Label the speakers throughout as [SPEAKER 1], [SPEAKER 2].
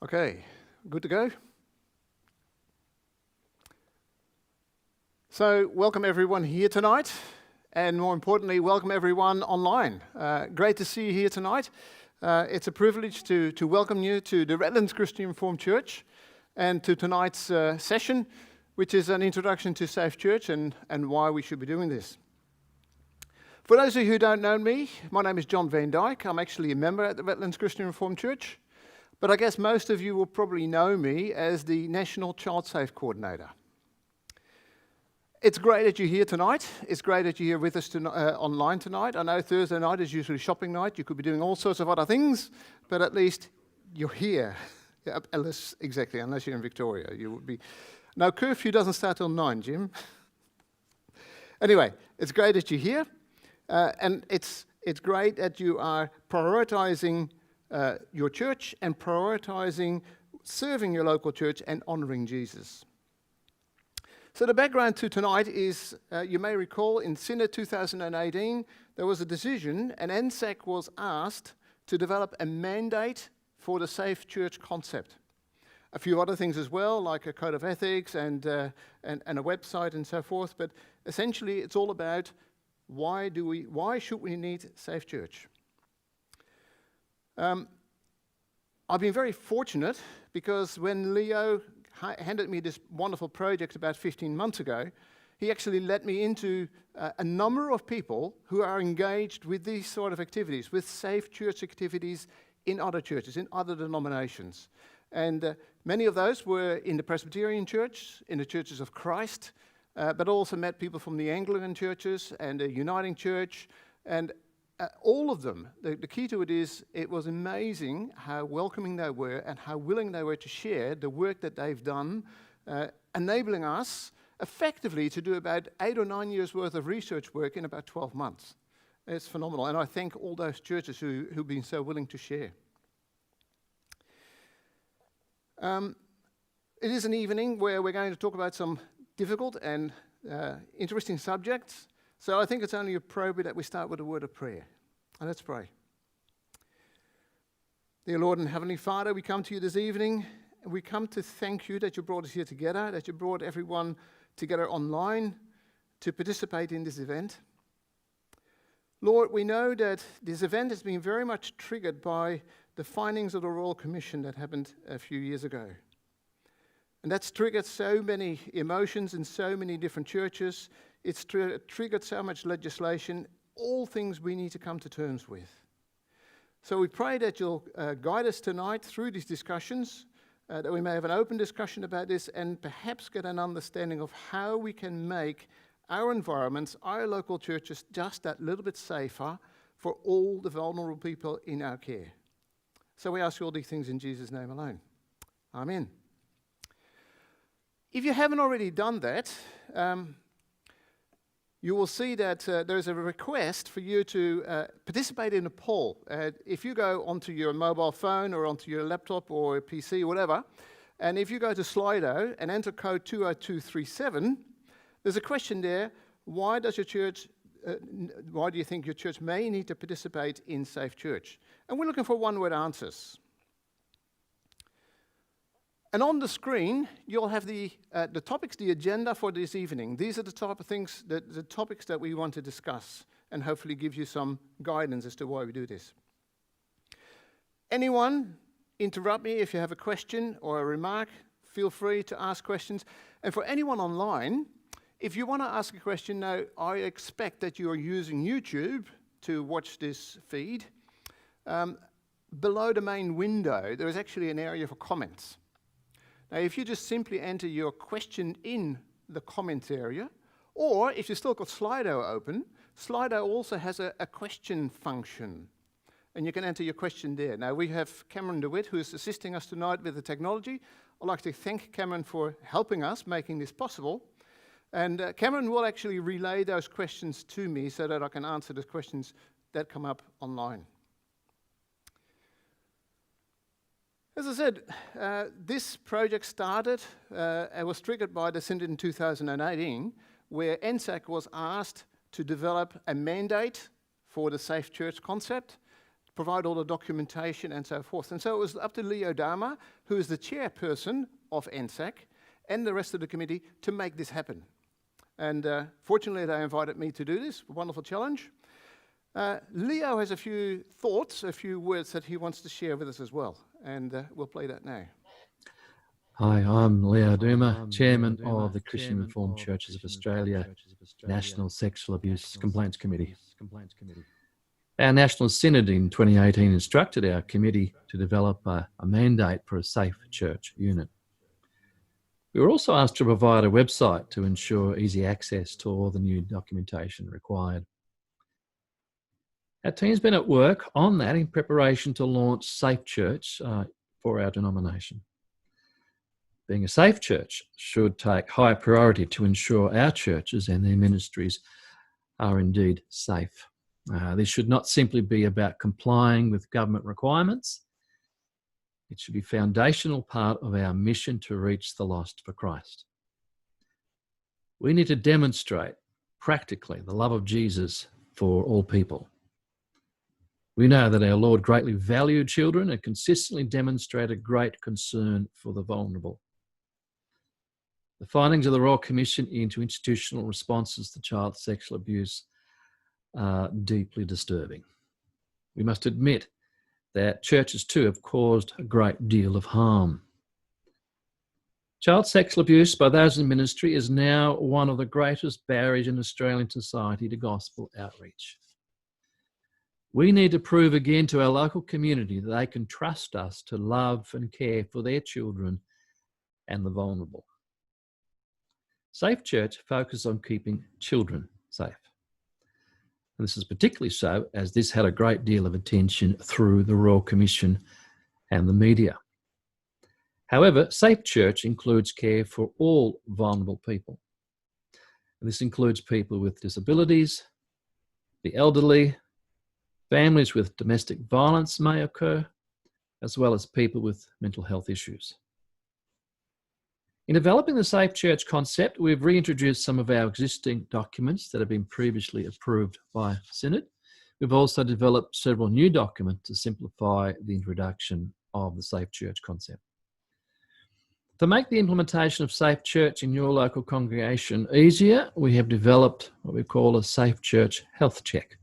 [SPEAKER 1] Okay, good to go? So, welcome everyone here tonight, and more importantly, welcome everyone online. Great to see you here tonight. It's a privilege to welcome you to the Redlands Christian Reformed Church and to tonight's session, which is an introduction to Safe Church and why we should be doing this. For those of you who don't know me, my name is John Van Dyke. I'm actually a member at the Redlands Christian Reformed Church. But I guess most of you will probably know me as the National Child Safe Coordinator. It's great that you're here tonight. It's great that you're here with us online tonight. I know Thursday night is usually shopping night. You could be doing all sorts of other things, but at least you're here. Yeah, unless you're in Victoria. You would be. No, curfew doesn't start till 9, Jim. Anyway, it's great that you're here, and it's great that you are prioritising your church and prioritizing serving your local church and honoring Jesus. So the background to tonight is, you may recall, in Synod 2018, there was a decision, and NSAC was asked to develop a mandate for the Safe Church concept. A few other things as well, like a code of ethics and a website and so forth, but essentially it's all about why should we need Safe Church? I've been very fortunate because when Leo handed me this wonderful project about 15 months ago, he actually led me into a number of people who are engaged with these sort of activities, with Safe Church activities in other churches, in other denominations. And many of those were in the Presbyterian Church, in the Churches of Christ, but also met people from the Anglican churches and the Uniting Church, and all of them, the key to it is, it was amazing how welcoming they were and how willing they were to share the work that they've done, enabling us effectively to do about 8 or 9 years worth of research work in about 12 months. It's phenomenal, and I thank all those churches who've been so willing to share. It is an evening where we're going to talk about some difficult and interesting subjects. So I think it's only appropriate that we start with a word of prayer. And let's pray. Dear Lord and Heavenly Father, we come to you this evening, and we come to thank you that you brought us here together, that you brought everyone together online to participate in this event. Lord, we know that this event has been very much triggered by the findings of the Royal Commission that happened a few years ago. And that's triggered so many emotions in so many different churches. It's triggered so much legislation, all things we need to come to terms with. So we pray that you'll guide us tonight through these discussions, that we may have an open discussion about this and perhaps get an understanding of how we can make our environments, our local churches, just that little bit safer for all the vulnerable people in our care. So we ask you all these things in Jesus' name alone. Amen. If you haven't already done that, you will see that there's a request for you to participate in a poll. If you go onto your mobile phone or onto your laptop or PC or whatever, and if you go to Slido and enter code 20237, there's a question there, why do you think your church may need to participate in Safe Church? And we're looking for one-word answers. And on the screen, you'll have the topics, the agenda for this evening. These are the type of things, the topics that we want to discuss, and hopefully give you some guidance as to why we do this. Anyone, interrupt me if you have a question or a remark. Feel free to ask questions. And for anyone online, if you want to ask a question now, I expect that you are using YouTube to watch this feed. Below the main window, there is actually an area for comments. Now, if you just simply enter your question in the comments area, or if you've still got Slido open, Slido also has a question function, and you can enter your question there. Now, we have Cameron DeWitt, who is assisting us tonight with the technology. I'd like to thank Cameron for helping us, making this possible. And Cameron will actually relay those questions to me so that I can answer the questions that come up online. As I said, this project started and was triggered by the Synod in 2018, where NSAC was asked to develop a mandate for the Safe Church concept, provide all the documentation and so forth. And so it was up to Leo Dama, who is the chairperson of NSAC, and the rest of the committee to make this happen. And fortunately, they invited me to do this wonderful challenge. Leo has a few thoughts, a few words that he wants to share with us as well, and we'll play that now.
[SPEAKER 2] Hi, I'm Leo Duma, Chairman of the Christian Reformed Churches of Australia National Sexual Abuse Complaints Committee. Our National Synod in 2018 instructed our committee to develop a mandate for a safe church unit. We were also asked to provide a website to ensure easy access to all the new documentation required. Our team's been at work on that in preparation to launch Safe Church for our denomination. Being a safe church should take high priority to ensure our churches and their ministries are indeed safe. This should not simply be about complying with government requirements. It should be a foundational part of our mission to reach the lost for Christ. We need to demonstrate practically the love of Jesus for all people. We know that our Lord greatly valued children and consistently demonstrated great concern for the vulnerable. The findings of the Royal Commission into institutional responses to child sexual abuse are deeply disturbing. We must admit that churches too have caused a great deal of harm. Child sexual abuse by those in ministry is now one of the greatest barriers in Australian society to gospel outreach. We need to prove again to our local community that they can trust us to love and care for their children and the vulnerable. Safe Church focuses on keeping children safe. And this is particularly so as this had a great deal of attention through the Royal Commission and the media. However, Safe Church includes care for all vulnerable people. And this includes people with disabilities, the elderly, families with domestic violence may occur, as well as people with mental health issues. In developing the Safe Church concept, we've reintroduced some of our existing documents that have been previously approved by Synod. We've also developed several new documents to simplify the introduction of the Safe Church concept. To make the implementation of Safe Church in your local congregation easier, we have developed what we call a Safe Church health check.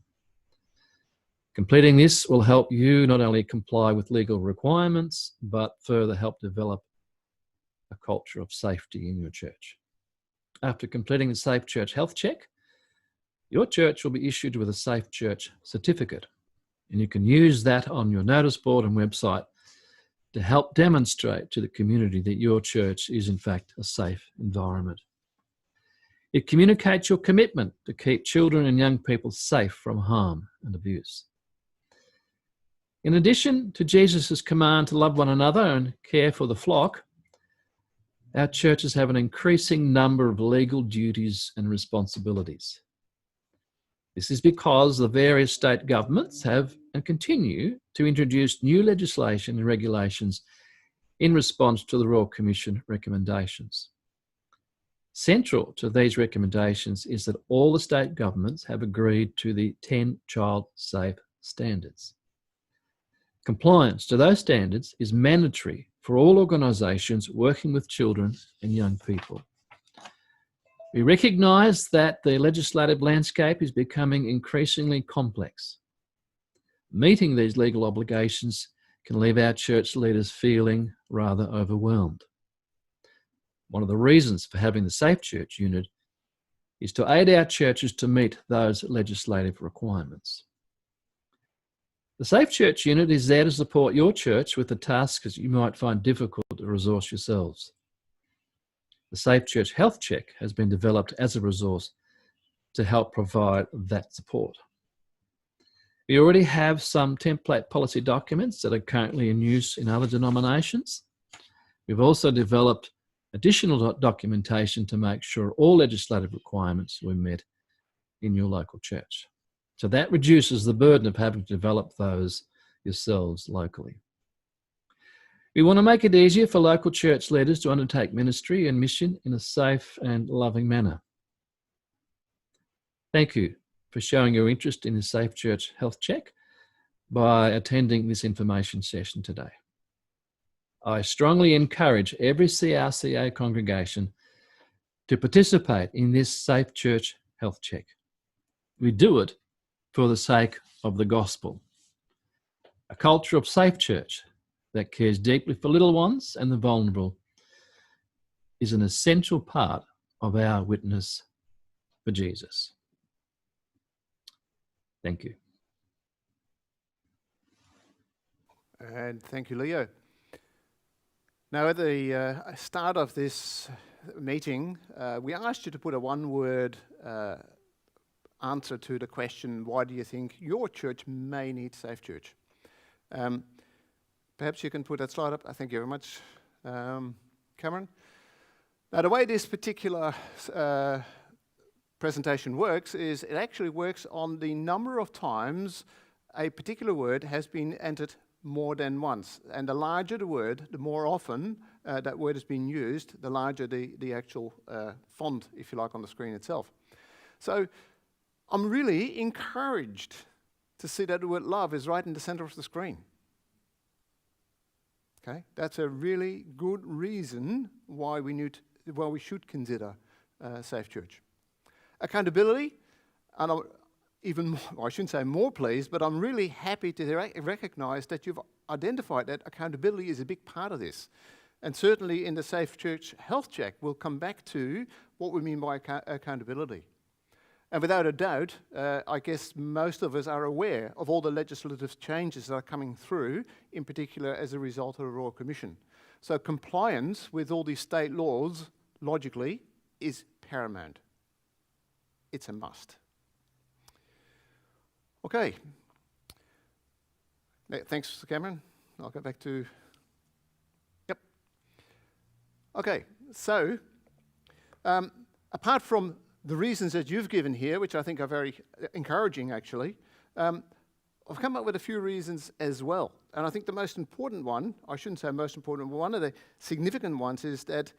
[SPEAKER 2] Completing this will help you not only comply with legal requirements, but further help develop a culture of safety in your church. After completing the Safe Church health check, your church will be issued with a Safe Church certificate, and you can use that on your notice board and website to help demonstrate to the community that your church is in fact a safe environment. It communicates your commitment to keep children and young people safe from harm and abuse. In addition to Jesus' command to love one another and care for the flock, our churches have an increasing number of legal duties and responsibilities. This is because the various state governments have and continue to introduce new legislation and regulations in response to the Royal Commission recommendations. Central to these recommendations is that all the state governments have agreed to the 10 child safe standards. Compliance to those standards is mandatory for all organisations working with children and young people. We recognise that the legislative landscape is becoming increasingly complex. Meeting these legal obligations can leave our church leaders feeling rather overwhelmed. One of the reasons for having the Safe Church unit is to aid our churches to meet those legislative requirements. The Safe Church unit is there to support your church with the tasks that you might find difficult to resource yourselves. The Safe Church Health Check has been developed as a resource to help provide that support. We already have some template policy documents that are currently in use in other denominations. We've also developed additional documentation to make sure all legislative requirements were met in your local church. So that reduces the burden of having to develop those yourselves locally. We want to make it easier for local church leaders to undertake ministry and mission in a safe and loving manner. Thank you for showing your interest in the Safe Church Health Check. by attending this information session today. I strongly encourage every CRCA congregation to participate in this Safe Church health check. We do it for the sake of the gospel. A culture of safe church that cares deeply for little ones and the vulnerable is an essential part of our witness for Jesus. Thank you.
[SPEAKER 1] And thank you, Leo. Now, at the start of this meeting, we asked you to put a one-word answer to the question, why do you think your church may need Safe Church? Perhaps you can put that slide up. Thank you very much, Cameron. Now, the way this particular presentation works is it actually works on the number of times a particular word has been entered more than once. And the larger the word, the more often that word has been used, the larger the actual font, if you like, on the screen itself. So I'm really encouraged to see that the word love is right in the center of the screen. Okay, that's a really good reason why we should consider Safe Church. Accountability, and even more, I shouldn't say more pleased, but I'm really happy to recognize that you've identified that accountability is a big part of this. And certainly in the Safe Church health check, we'll come back to what we mean by accountability. And without a doubt, I guess most of us are aware of all the legislative changes that are coming through, in particular as a result of the Royal Commission. So compliance with all these state laws, logically, is paramount. It's a must. Okay. Thanks, Cameron. I'll go back to... Yep. Okay, so apart from the reasons that you've given here, which I think are very encouraging, actually, I've come up with a few reasons as well. And I think the most important one, I shouldn't say most important, but one of the significant ones is that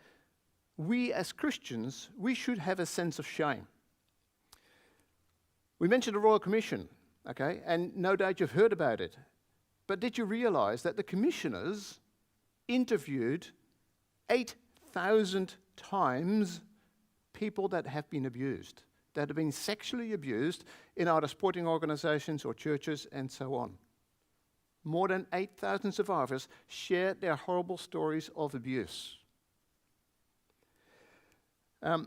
[SPEAKER 1] we as Christians, we should have a sense of shame. We mentioned the Royal Commission, okay, and no doubt you've heard about it. But did you realize that the commissioners interviewed 8,000 times people that have been abused, that have been sexually abused in either sporting organizations or churches and so on. More than 8,000 survivors shared their horrible stories of abuse. At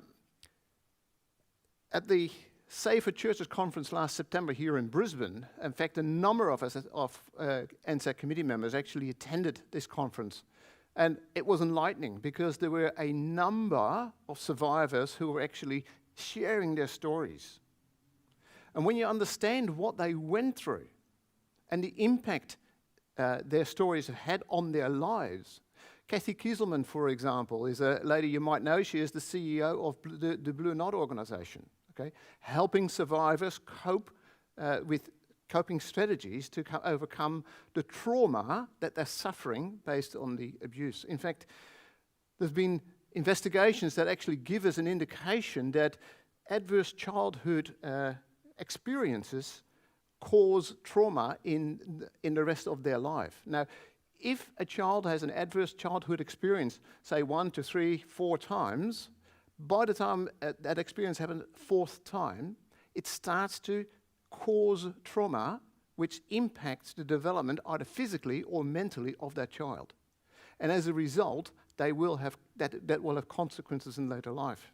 [SPEAKER 1] the Safer Churches Conference last September here in Brisbane, in fact, a number of us, NSAC committee members, actually attended this conference. And it was enlightening because there were a number of survivors who were actually sharing their stories. And when you understand what they went through and the impact their stories have had on their lives, Kathy Kieselman, for example, is a lady you might know. She is the CEO of the Blue Knot organization, okay, helping survivors cope with coping strategies to overcome the trauma that they're suffering based on the abuse. In fact, there's been investigations that actually give us an indication that adverse childhood experiences cause trauma in the rest of their life. Now, if a child has an adverse childhood experience, say 1 to 3, 4 times, by the time that experience happens 4th time, it starts to cause trauma which impacts the development either physically or mentally of that child. And as a result, they will have that will have consequences in later life.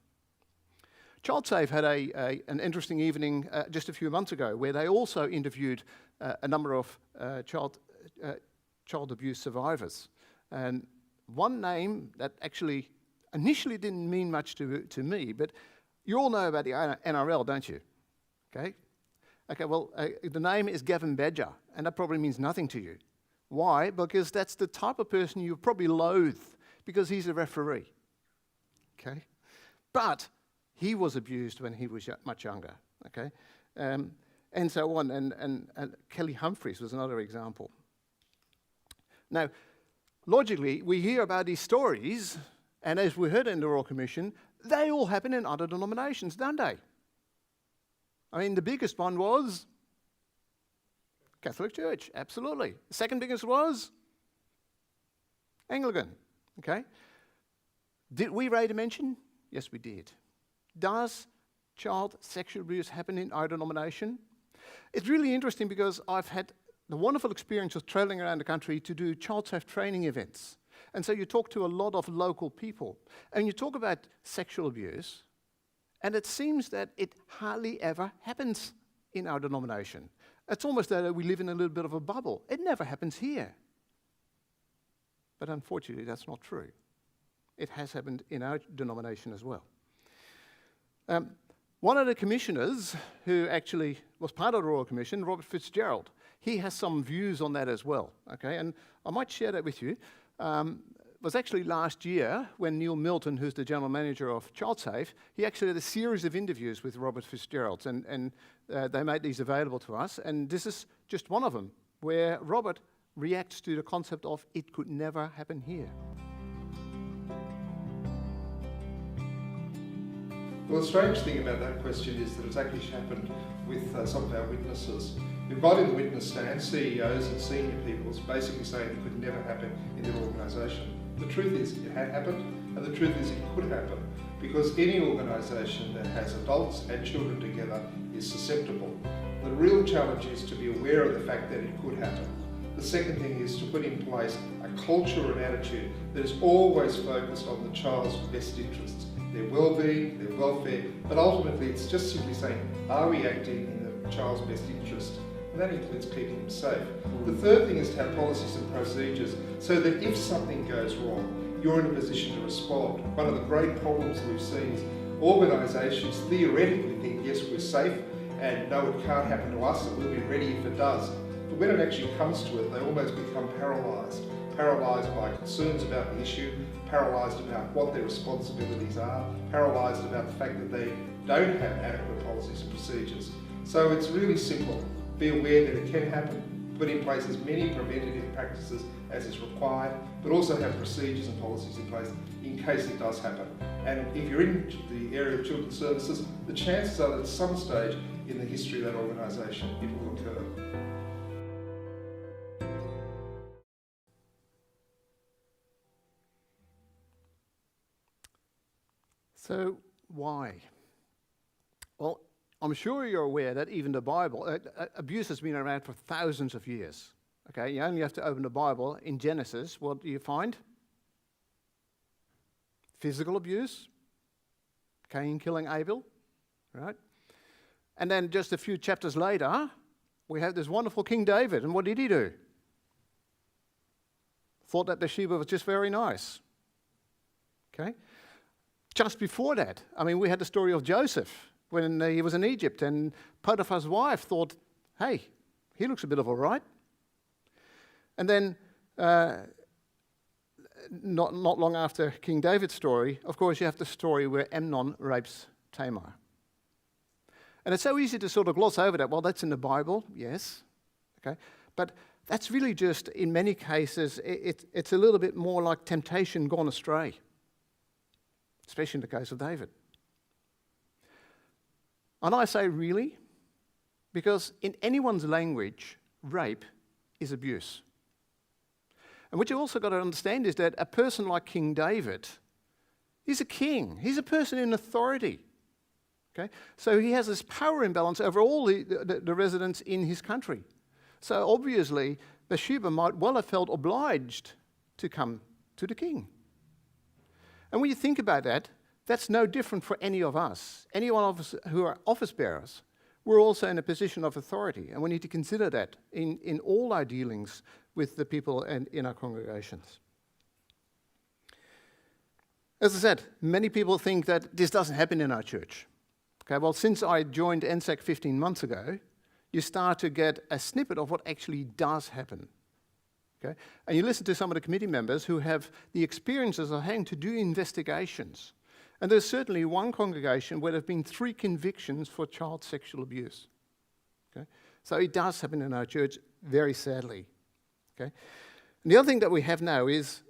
[SPEAKER 1] ChildSafe had an interesting evening just a few months ago where they also interviewed a number of child abuse survivors. And one name that actually initially didn't mean much to me, but you all know about the NRL, don't you? Okay, well, the name is Gavin Badger, and that probably means nothing to you. Why? Because that's the type of person you probably loathe, because he's a referee. Okay? But he was abused when he was much younger. Okay? And so on. And Kelly Humphreys was another example. Now, logically, we hear about these stories, and as we heard in the Royal Commission, they all happen in other denominations, don't they? I mean, the biggest one was Catholic Church, absolutely. The second biggest was Anglican, okay? Did we rate a mention? Yes, we did. Does child sexual abuse happen in our denomination? It's really interesting because I've had the wonderful experience of traveling around the country to do child safe training events. And so you talk to a lot of local people, and you talk about sexual abuse, and it seems that it hardly ever happens in our denomination. It's almost that we live in a little bit of a bubble. It never happens here. But unfortunately, that's not true. It has happened in our denomination as well. One of the commissioners who actually was part of the Royal Commission, Robert Fitzgerald, he has some views on that as well, okay? And I might share that with you. It was actually last year when Neil Milton, who's the general manager of ChildSafe, he actually had a series of interviews with Robert Fitzgerald, and they made these available to us. And this is just one of them, where Robert reacts to the concept of it could never happen here.
[SPEAKER 3] Well, the strange thing about that question is that it's actually happened with some of our witnesses. We've got in the witness stand CEOs and senior people basically saying it could never happen in their organisation. The truth is it had happened, and the truth is it could happen, because any organisation that has adults and children together is susceptible. The real challenge is to be aware of the fact that it could happen. The second thing is to put in place a culture and attitude that is always focused on the child's best interests, their well-being, their welfare, but ultimately it's just simply saying, are we acting in the child's best interest? And that includes keeping them safe. The third thing is to have policies and procedures so that if something goes wrong, you're in a position to respond. One of the great problems that we've seen is organisations theoretically think, yes, we're safe, and no, it can't happen to us, and we'll be ready if it does. But when it actually comes to it, they almost become paralysed. Paralysed by concerns about the issue, paralysed about what their responsibilities are, paralysed about the fact that they don't have adequate policies and procedures. So it's really simple. Be aware that it can happen, put in place as many preventative practices as is required, but also have procedures and policies in place in case it does happen. And if you're in the area of children's services, the chances are that at some stage in the history of that organisation it will occur.
[SPEAKER 1] So why? Well, I'm sure you're aware that even the Bible, abuse has been around for thousands of years. Okay, you only have to open the Bible. In Genesis, what do you find? Physical abuse, Cain killing Abel, right? And then just a few chapters later, we have this wonderful King David, and what did he do? Thought that Bathsheba was just very nice. Okay? Just before that, I mean, we had the story of Joseph when he was in Egypt, and Potiphar's wife thought, hey, he looks a bit of all right. And then, not long after King David's story, of course, you have the story where Amnon rapes Tamar. And it's so easy to sort of gloss over that. Well, that's in the Bible, yes, okay, but that's really just, in many cases, it's a little bit more like temptation gone astray, especially in the case of David. And I say really, because in anyone's language, rape is abuse. And what you also got to understand is that a person like King David, he's a king. He's a person in authority. Okay? So he has this power imbalance over all the residents in his country. So obviously, Bathsheba might well have felt obliged to come to the king. And when you think about that, that's no different for any of us. Any one of us who are office bearers, we're also in a position of authority. And we need to consider that in all our dealings with the people and in our congregations. As I said, many people think that this doesn't happen in our church. Okay, well, since I joined NSAC 15 months ago, you start to get a snippet of what actually does happen. Okay? And you listen to some of the committee members who have the experiences of having to do investigations. And there's certainly one congregation where there have been 3 convictions for child sexual abuse. Okay? So it does happen in our church, very sadly. Okay? And the other thing that we have now is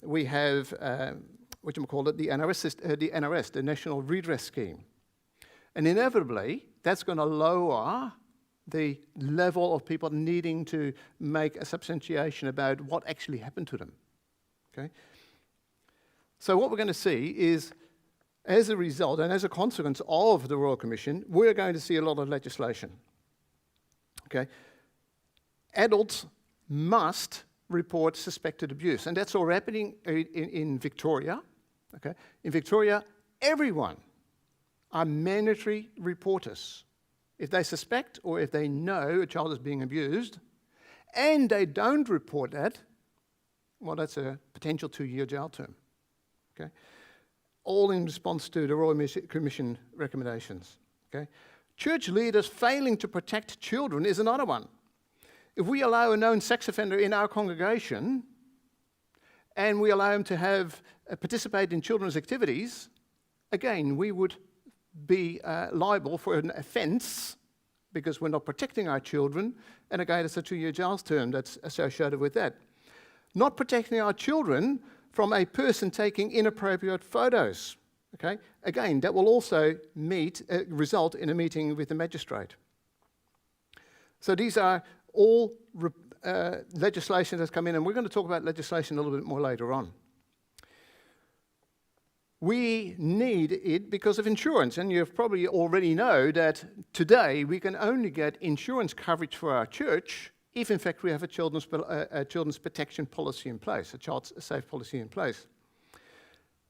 [SPEAKER 1] we have, the NRS, the National Redress Scheme. And inevitably, that's going to lower the level of people needing to make a substantiation about what actually happened to them. Okay? So what we're going to see is, as a result and as a consequence of the Royal Commission, we're going to see a lot of legislation. Okay? Adults must report suspected abuse, and that's all happening in Victoria. Okay? In Victoria, everyone are mandatory reporters. If they suspect or if they know a child is being abused and they don't report that, well, that's a potential 2-year jail term. Okay? All in response to the Royal Commission recommendations. Okay? Church leaders failing to protect children is another one. If we allow a known sex offender in our congregation and we allow him to participate in children's activities, again, we would be liable for an offence because we're not protecting our children, and again, it's a 2-year jail term that's associated with that. Not protecting our children from a person taking inappropriate photos. Okay? Again, that will also result in a meeting with the magistrate. So these are all legislation that's come in, and we're going to talk about legislation a little bit more later on. We need it because of insurance, and you probably already know that today we can only get insurance coverage for our church if in fact we have a children's protection policy in place, a child safe policy in place.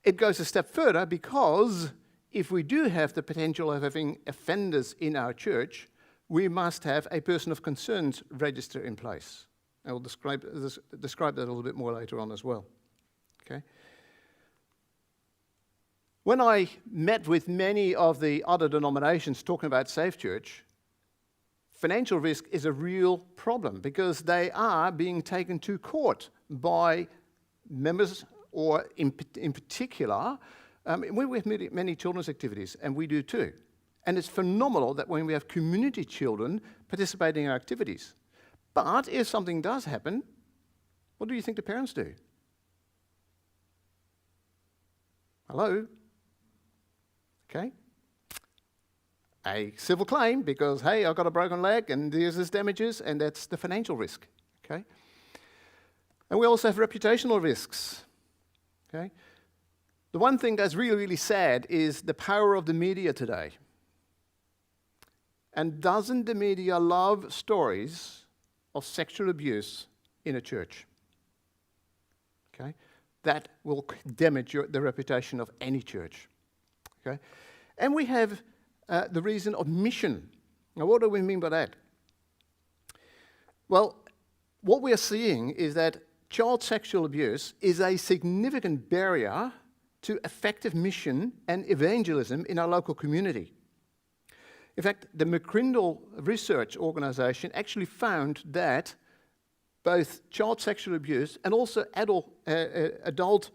[SPEAKER 1] It goes a step further because if we do have the potential of having offenders in our church, we must have a person of concerns register in place. I will describe that a little bit more later on as well. Okay? When I met with many of the other denominations talking about Safe Church, financial risk is a real problem because they are being taken to court by members, or in particular, we have many children's activities, and we do too. And it's phenomenal that when we have community children participating in our activities. But if something does happen, what do you think the parents do? Hello? Okay? A civil claim because, hey, I've got a broken leg and there's this damages, and that's the financial risk. Okay? And we also have reputational risks. Okay? The one thing that's really, really sad is the power of the media today. And doesn't the media love stories of sexual abuse in a church? Okay? That will damage the reputation of any church. Okay? And we have the reason of mission. Now, what do we mean by that? Well, what we are seeing is that child sexual abuse is a significant barrier to effective mission and evangelism in our local community. In fact, the McCrindle Research Organisation actually found that both child sexual abuse and also adult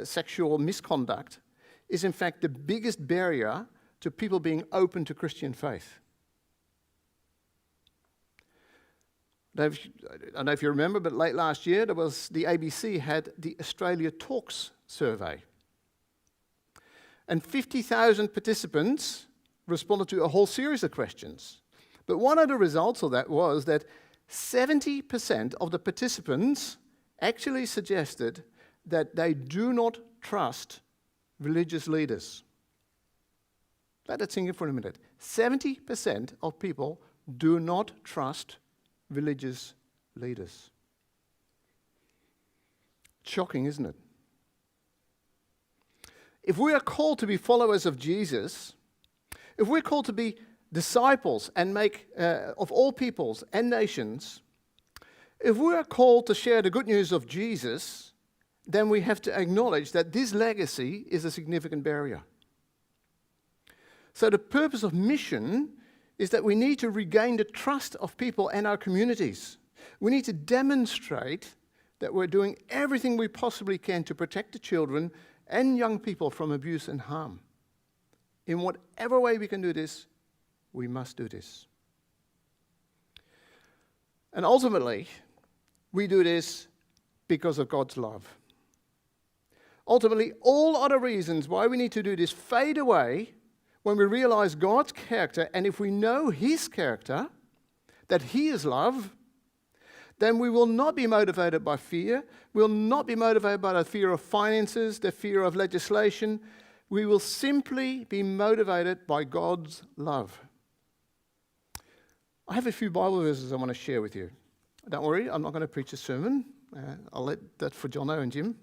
[SPEAKER 1] sexual misconduct is in fact the biggest barrier to people being open to Christian faith. I don't know if you remember, but late last year, the ABC had the Australia Talks survey. And 50,000 participants responded to a whole series of questions. But one of the results of that was that 70% of the participants actually suggested that they do not trust religious leaders. Let that sink in for a minute. 70% of people do not trust religious leaders. Shocking, isn't it? If we are called to be followers of Jesus, if we're called to be disciples and make of all peoples and nations, if we are called to share the good news of Jesus, then we have to acknowledge that this legacy is a significant barrier. So the purpose of mission is that we need to regain the trust of people and our communities. We need to demonstrate that we're doing everything we possibly can to protect the children and young people from abuse and harm. In whatever way we can do this, we must do this. And ultimately, we do this because of God's love. Ultimately, all other reasons why we need to do this fade away when we realize God's character, and if we know His character, that he is love, then we will not be motivated by fear. We'll not be motivated by the fear of finances, the fear of legislation. We will simply be motivated by God's love. I have a few Bible verses I want to share with you. Don't worry, I'm not going to preach a sermon. I'll let that for Jono and Jim.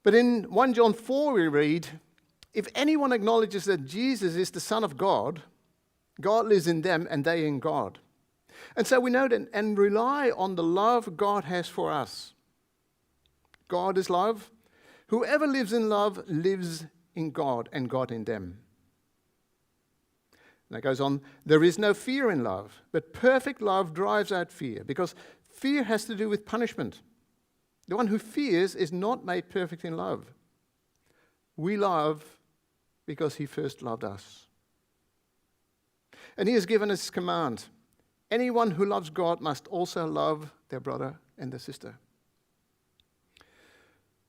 [SPEAKER 1] But in 1 John 4 we read, if anyone acknowledges that Jesus is the Son of God, God lives in them and they in God. And so we know that and rely on the love God has for us. God is love. Whoever lives in love lives in God and God in them. And it goes on, there is no fear in love, but perfect love drives out fear, because fear has to do with punishment. The one who fears is not made perfect in love. We love because he first loved us. And he has given us command. Anyone who loves God must also love their brother and their sister.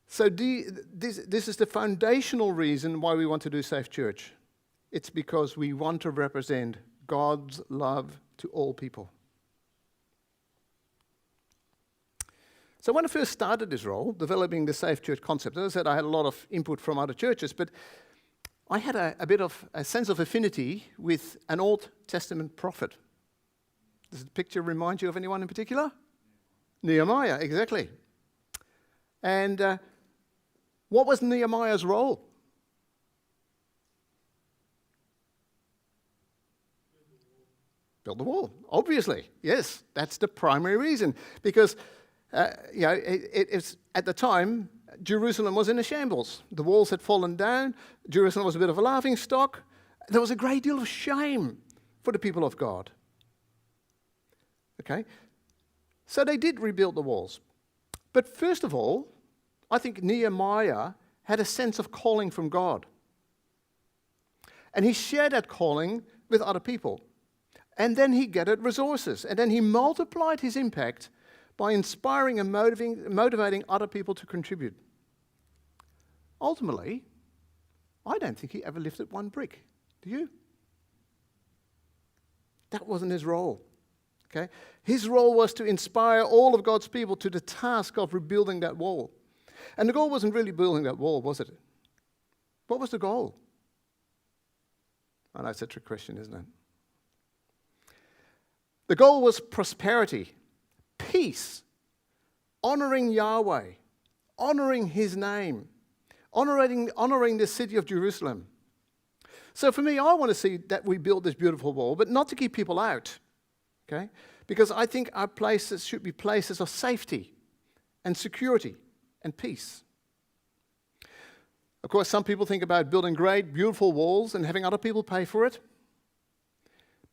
[SPEAKER 1] So this is the foundational reason why we want to do Safe Church. It's because we want to represent God's love to all people. So when I first started this role, developing the Safe Church concept, as I said, I had a lot of input from other churches, but I had a bit of a sense of affinity with an Old Testament prophet. Does the picture remind you of anyone in particular? Nehemiah, exactly. And what was Nehemiah's role? Build the wall, obviously. Yes, that's the primary reason. Because, it's at the time, Jerusalem was in a shambles. The walls had fallen down. Jerusalem was a bit of a laughing stock. There was a great deal of shame for the people of God. Okay? So they did rebuild the walls. But first of all, I think Nehemiah had a sense of calling from God. And he shared that calling with other people. And then he gathered resources. And then he multiplied his impact by inspiring and motivating other people to contribute. Ultimately, I don't think he ever lifted one brick. Do you? That wasn't his role. Okay? His role was to inspire all of God's people to the task of rebuilding that wall. And the goal wasn't really building that wall, was it? What was the goal? I know it's a trick question, isn't it? The goal was prosperity, peace, honoring Yahweh, honoring his name, honoring the city of Jerusalem. So for me, I want to see that we build this beautiful wall, but not to keep people out. Okay? Because I think our places should be places of safety and security and peace. Of course, some people think about building great, beautiful walls and having other people pay for it.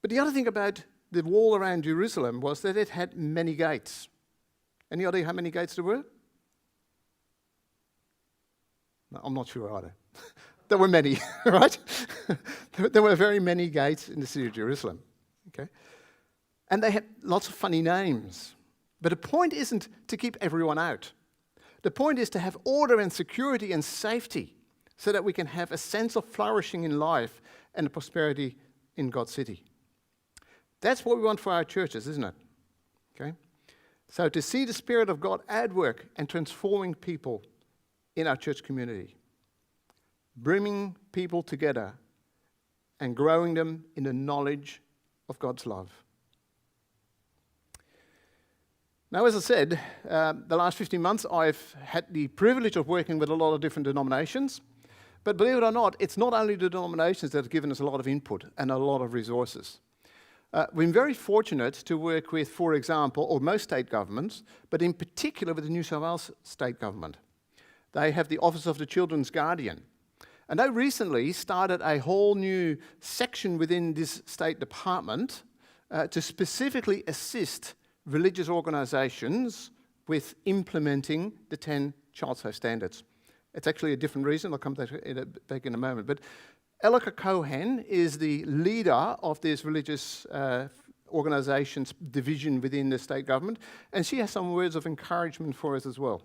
[SPEAKER 1] But the other thing about the wall around Jerusalem was that it had many gates. Any idea how many gates there were? No, I'm not sure either. There were many, right? There were very many gates in the city of Jerusalem. Okay? And they had lots of funny names. But the point isn't to keep everyone out. The point is to have order and security and safety so that we can have a sense of flourishing in life and prosperity in God's city. That's what we want for our churches, isn't it? Okay? So to see the Spirit of God at work and transforming people in our church community, bringing people together and growing them in the knowledge of God's love. Now, as I said, the last 15 months I've had the privilege of working with a lot of different denominations. But believe it or not, it's not only the denominations that have given us a lot of input and a lot of resources. We've been very fortunate to work with, for example, or most state governments, but in particular with the New South Wales state government. They have the Office of the Children's Guardian. And they recently started a whole new section within this state department to specifically assist religious organisations with implementing the 10 child safe standards. It's actually a different reason. I'll come back in a moment. But Elika Cohen is the leader of this religious organisations division within the state government, and she has some words of encouragement for us as well.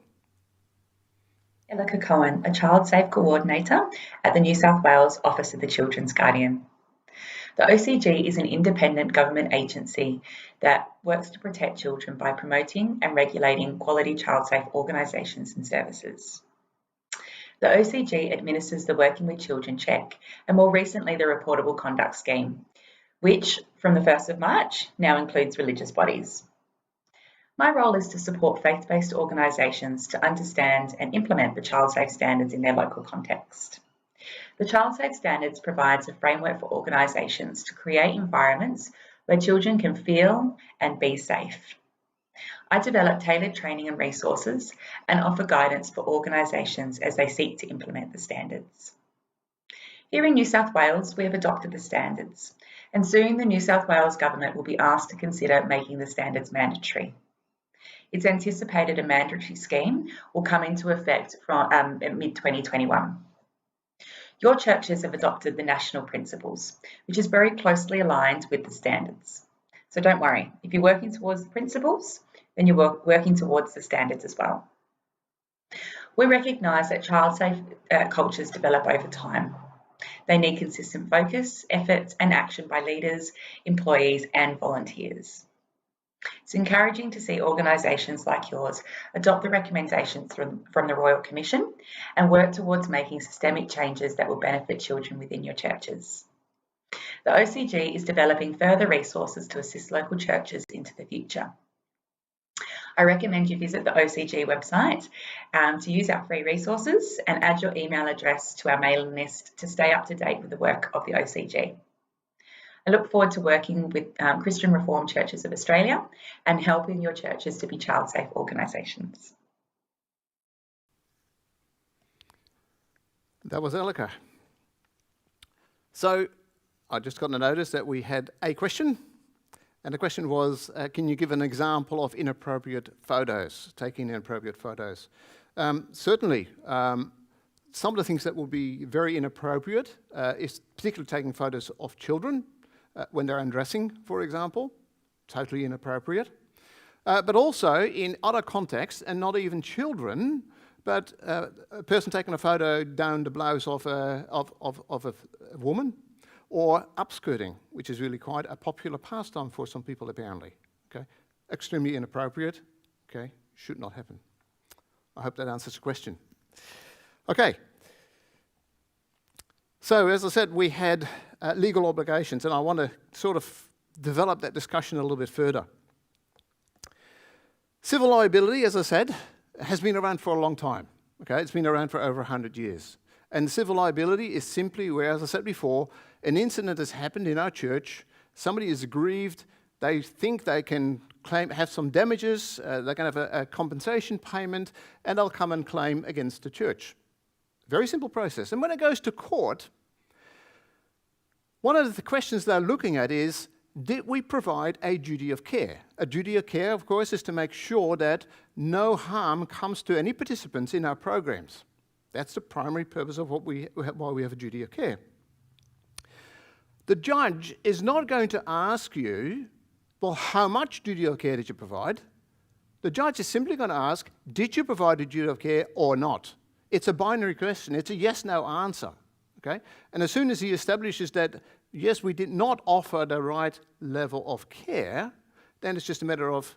[SPEAKER 4] Elika Cohen, a Child Safe Coordinator at the New South Wales Office of the Children's Guardian. The OCG is an independent government agency that works to protect children by promoting and regulating quality child-safe organisations and services. The OCG administers the Working with Children check and more recently the Reportable Conduct Scheme, which from the 1st of March now includes religious bodies. My role is to support faith-based organisations to understand and implement the child safe standards in their local context. The Child Safe Standards provides a framework for organisations to create environments where children can feel and be safe. I develop tailored training and resources and offer guidance for organisations as they seek to implement the standards. Here in New South Wales, we have adopted the standards, and soon the New South Wales Government will be asked to consider making the standards mandatory. It's anticipated a mandatory scheme will come into effect from mid-2021. Your churches have adopted the national principles, which is very closely aligned with the standards. So don't worry, if you're working towards the principles, then you're working towards the standards as well. We recognise that child-safe cultures develop over time. They need consistent focus, effort and action by leaders, employees and volunteers. It's encouraging to see organisations like yours adopt the recommendations from the Royal Commission and work towards making systemic changes that will benefit children within your churches. The OCG is developing further resources to assist local churches into the future. I recommend you visit the OCG website to use our free resources and add your email address to our mailing list to stay up to date with the work of the OCG. I look forward to working with Christian Reformed Churches of Australia and helping your churches to be child-safe organisations.
[SPEAKER 1] That was Elika. So I just got a notice that we had a question, and the question was, can you give an example of inappropriate photos, taking inappropriate photos? Certainly, some of the things that will be very inappropriate is particularly taking photos of children when they're undressing, for example, totally inappropriate. But also in other contexts, and not even children, but a person taking a photo down the blouse of a woman, or upskirting, which is really quite a popular pastime for some people apparently. Okay, extremely inappropriate. Okay, should not happen. I hope that answers the question. Okay. So as I said, we had legal obligations, and I want to sort of develop that discussion a little bit further. Civil liability, as I said, has been around for a long time. Okay, it's been around for over 100 years. And civil liability is simply where, as I said before, an incident has happened in our church, somebody is aggrieved, they think they can have some damages, they can have a compensation payment, and they'll come and claim against the church. Very simple process. And when it goes to court, one of the questions they're looking at is, did we provide a duty of care? A duty of care, of course, is to make sure that no harm comes to any participants in our programs. That's the primary purpose of why we have a duty of care. The judge is not going to ask you, well, how much duty of care did you provide? The judge is simply going to ask, did you provide a duty of care or not? It's a binary question. It's a yes-no answer. Okay? And as soon as he establishes that, yes, we did not offer the right level of care, then it's just a matter of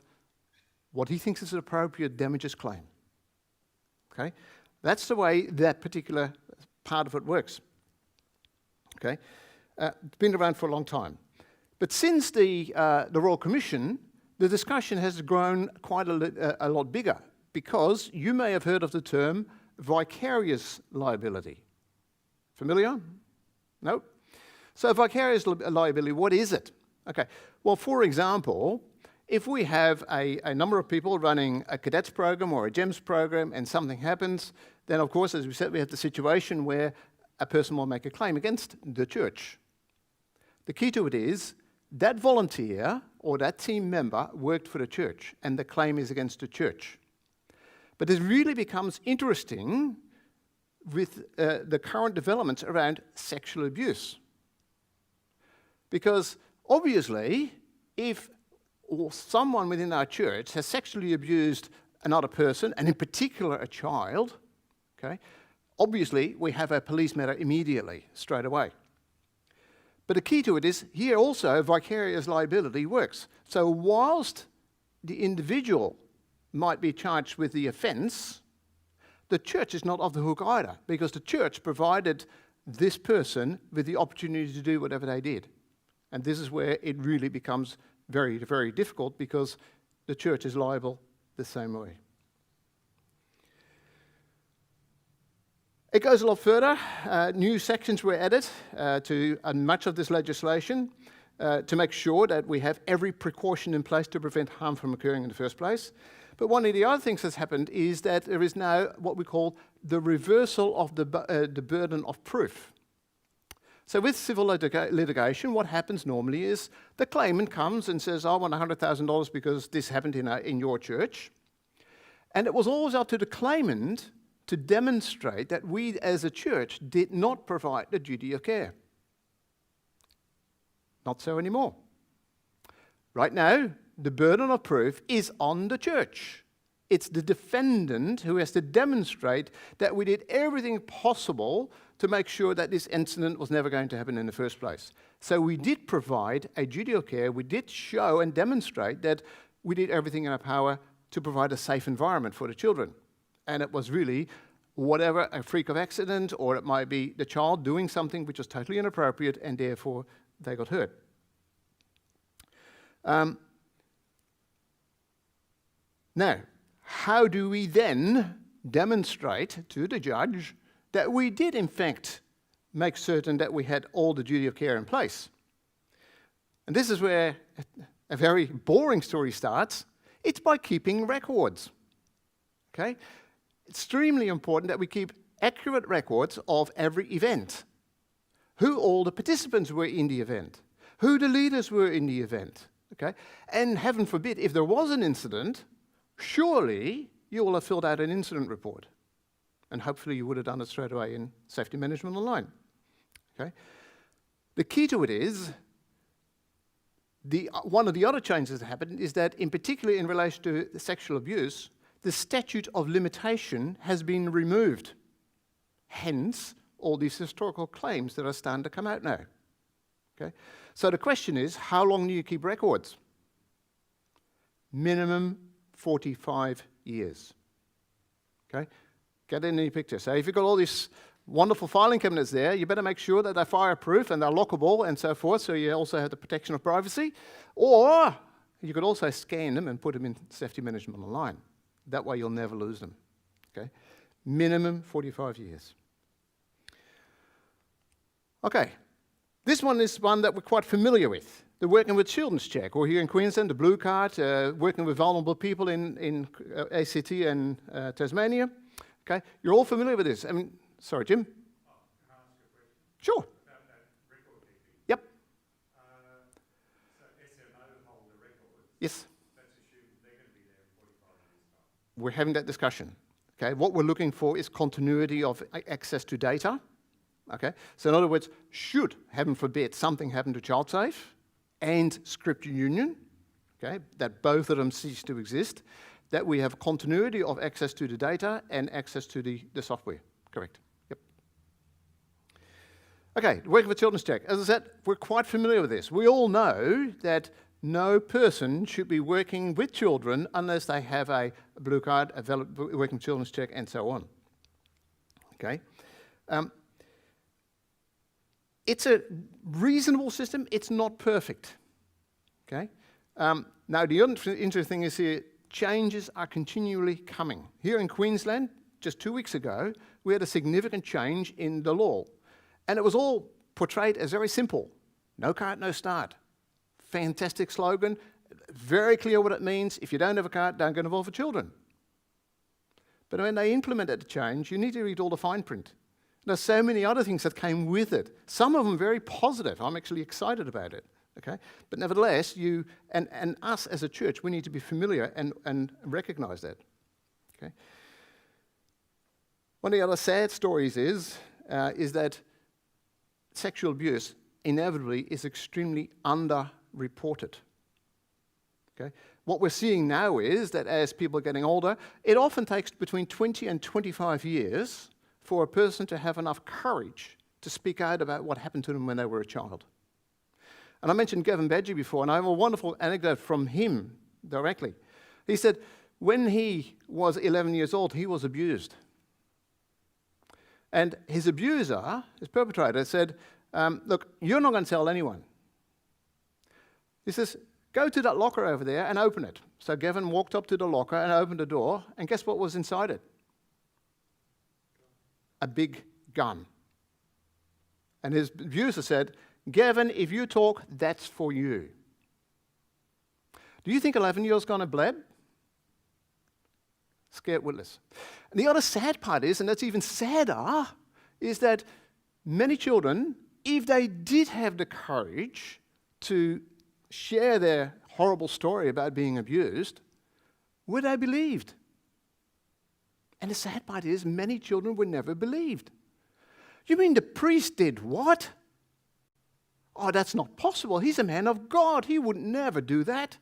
[SPEAKER 1] what he thinks is an appropriate damages claim. Okay? That's the way that particular part of it works. Okay? It's been around for a long time. But since the Royal Commission, the discussion has grown quite a lot bigger, because you may have heard of the term vicarious liability. Familiar? No? So vicarious liability, what is it? Okay, well, for example, if we have a number of people running a cadets program or a GEMS program and something happens, then of course, as we said, we have the situation where a person will make a claim against the church. The key to it is that volunteer or that team member worked for the church and the claim is against the church. But it really becomes interesting with the current developments around sexual abuse. Because obviously, if someone within our church has sexually abused another person, and in particular a child, okay, obviously we have a police matter immediately, straight away. But the key to it is here also vicarious liability works. So whilst the individual might be charged with the offence, the church is not off the hook either, because the church provided this person with the opportunity to do whatever they did. And this is where it really becomes very, very difficult, because the church is liable the same way. It goes a lot further. New sections were added to much of this legislation to make sure that we have every precaution in place to prevent harm from occurring in the first place. But one of the other things that's happened is that there is now what we call the reversal of the burden of proof. So with civil litigation, what happens normally is the claimant comes and says, I want $100,000 because this happened in your church. And it was always up to the claimant to demonstrate that we as a church did not provide the duty of care. Not so anymore. Right now, the burden of proof is on the church. It's the defendant who has to demonstrate that we did everything possible to make sure that this incident was never going to happen in the first place. So we did provide a duty of care. We did show and demonstrate that we did everything in our power to provide a safe environment for the children. And it was really whatever, a freak of accident, or it might be the child doing something which was totally inappropriate, and therefore they got hurt. Now, how do we then demonstrate to the judge that we did in fact make certain that we had all the duty of care in place? And this is where a very boring story starts. It's by keeping records. Okay? Extremely important that we keep accurate records of every event. Who all the participants were in the event. Who the leaders were in the event. Okay? And heaven forbid, if there was an incident, surely you will have filled out an incident report. And hopefully you would have done it straight away in Safety Management Online. Okay? The key to it is, one of the other changes that happened is that, in particular in relation to sexual abuse, the statute of limitation has been removed. Hence, all these historical claims that are starting to come out now. Okay? So the question is, how long do you keep records? Minimum 45 years. Okay? Get in any picture. So if you've got all these wonderful filing cabinets there, you better make sure that they're fireproof and they're lockable and so forth, so you also have the protection of privacy. Or you could also scan them and put them in Safety Management Online. That way you'll never lose them. Okay? Minimum 45 years. Okay. This one is one that we're quite familiar with. The Working with Children's Check, or here in Queensland, the Blue Card, working with vulnerable people in ACT and Tasmania. Okay? You're all familiar with this. I mean, sorry, Jim?
[SPEAKER 5] Can I ask you a question?
[SPEAKER 1] Sure.
[SPEAKER 5] About that record keeping.
[SPEAKER 1] Yep.
[SPEAKER 5] So SMO hold the records.
[SPEAKER 1] Yes.
[SPEAKER 5] That's assumed they're going to be there in 45 years' time.
[SPEAKER 1] We're having that discussion. Okay? What we're looking for is continuity of access to data. Okay? So in other words, should, heaven forbid, something happen to ChildSafe and Scripture Union, okay, that both of them cease to exist, that we have continuity of access to the data and access to the software. Correct. Yep. Okay, Working with Children's Check. As I said, we're quite familiar with this. We all know that no person should be working with children unless they have a blue card, a valid Working with Children's Check, and so on. Okay. It's a reasonable system. It's not perfect. Okay. Now, the interesting thing is here, changes are continually coming. Here in Queensland, just 2 weeks ago, we had a significant change in the law. And it was all portrayed as very simple. No card, no start. Fantastic slogan, very clear what it means. If you don't have a card, don't get involved with children. But when they implemented the change, you need to read all the fine print. There's so many other things that came with it. Some of them very positive. I'm actually excited about it. Okay? But nevertheless, you and us as a church, we need to be familiar and recognize that. Okay? One of the other sad stories is that sexual abuse inevitably is extremely underreported. Okay? What we're seeing now is that as people are getting older, it often takes between 20 and 25 years for a person to have enough courage to speak out about what happened to them when they were a child. And I mentioned Gavin Badgie before, and I have a wonderful anecdote from him directly. He said, when he was 11 years old, he was abused. And his abuser, his perpetrator, said, look, you're not going to tell anyone. He says, go to that locker over there and open it. So Gavin walked up to the locker and opened the door, and guess what was inside it? A big gun. And his abuser said, Gavin, if you talk, that's for you. Do you think 11-year-old's going to blab? Scared witless. And the other sad part is, and that's even sadder, is that many children, if they did have the courage to share their horrible story about being abused, were they believed? And the sad part is, many children were never believed. You mean the priest did what? Oh, that's not possible. He's a man of God. He would never do that.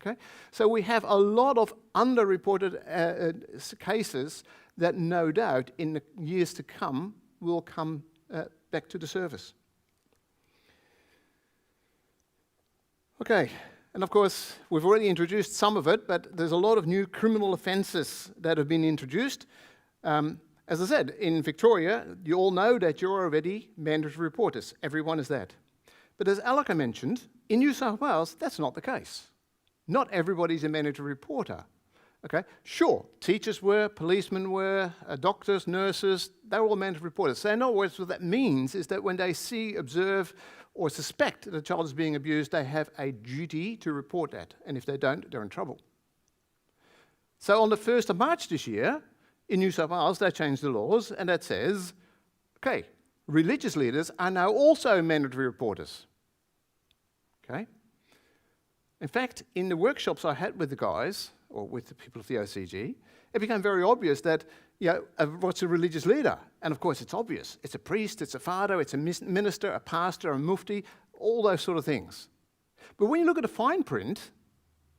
[SPEAKER 1] Okay? So we have a lot of underreported cases that no doubt in the years to come will come back to the surface. Okay, and of course we've already introduced some of it, but there's a lot of new criminal offences that have been introduced. As I said, in Victoria, you all know that you're already mandatory reporters. Everyone is that. But as Alaka mentioned, in New South Wales, that's not the case. Not everybody's a mandatory reporter. Okay, sure, teachers were, policemen were, doctors, nurses, they're all mandatory reporters. So in other words, what that means is that when they see, observe, or suspect that a child is being abused, they have a duty to report that. And if they don't, they're in trouble. So on the 1st of March this year, in New South Wales, they changed the laws, and that says, okay, religious leaders are now also mandatory reporters. Okay? In fact, in the workshops I had with the guys, or with the people of the OCG, it became very obvious that, what's a religious leader? And of course, it's obvious. It's a priest, it's a father, it's a minister, a pastor, a mufti, all those sort of things. But when you look at the fine print,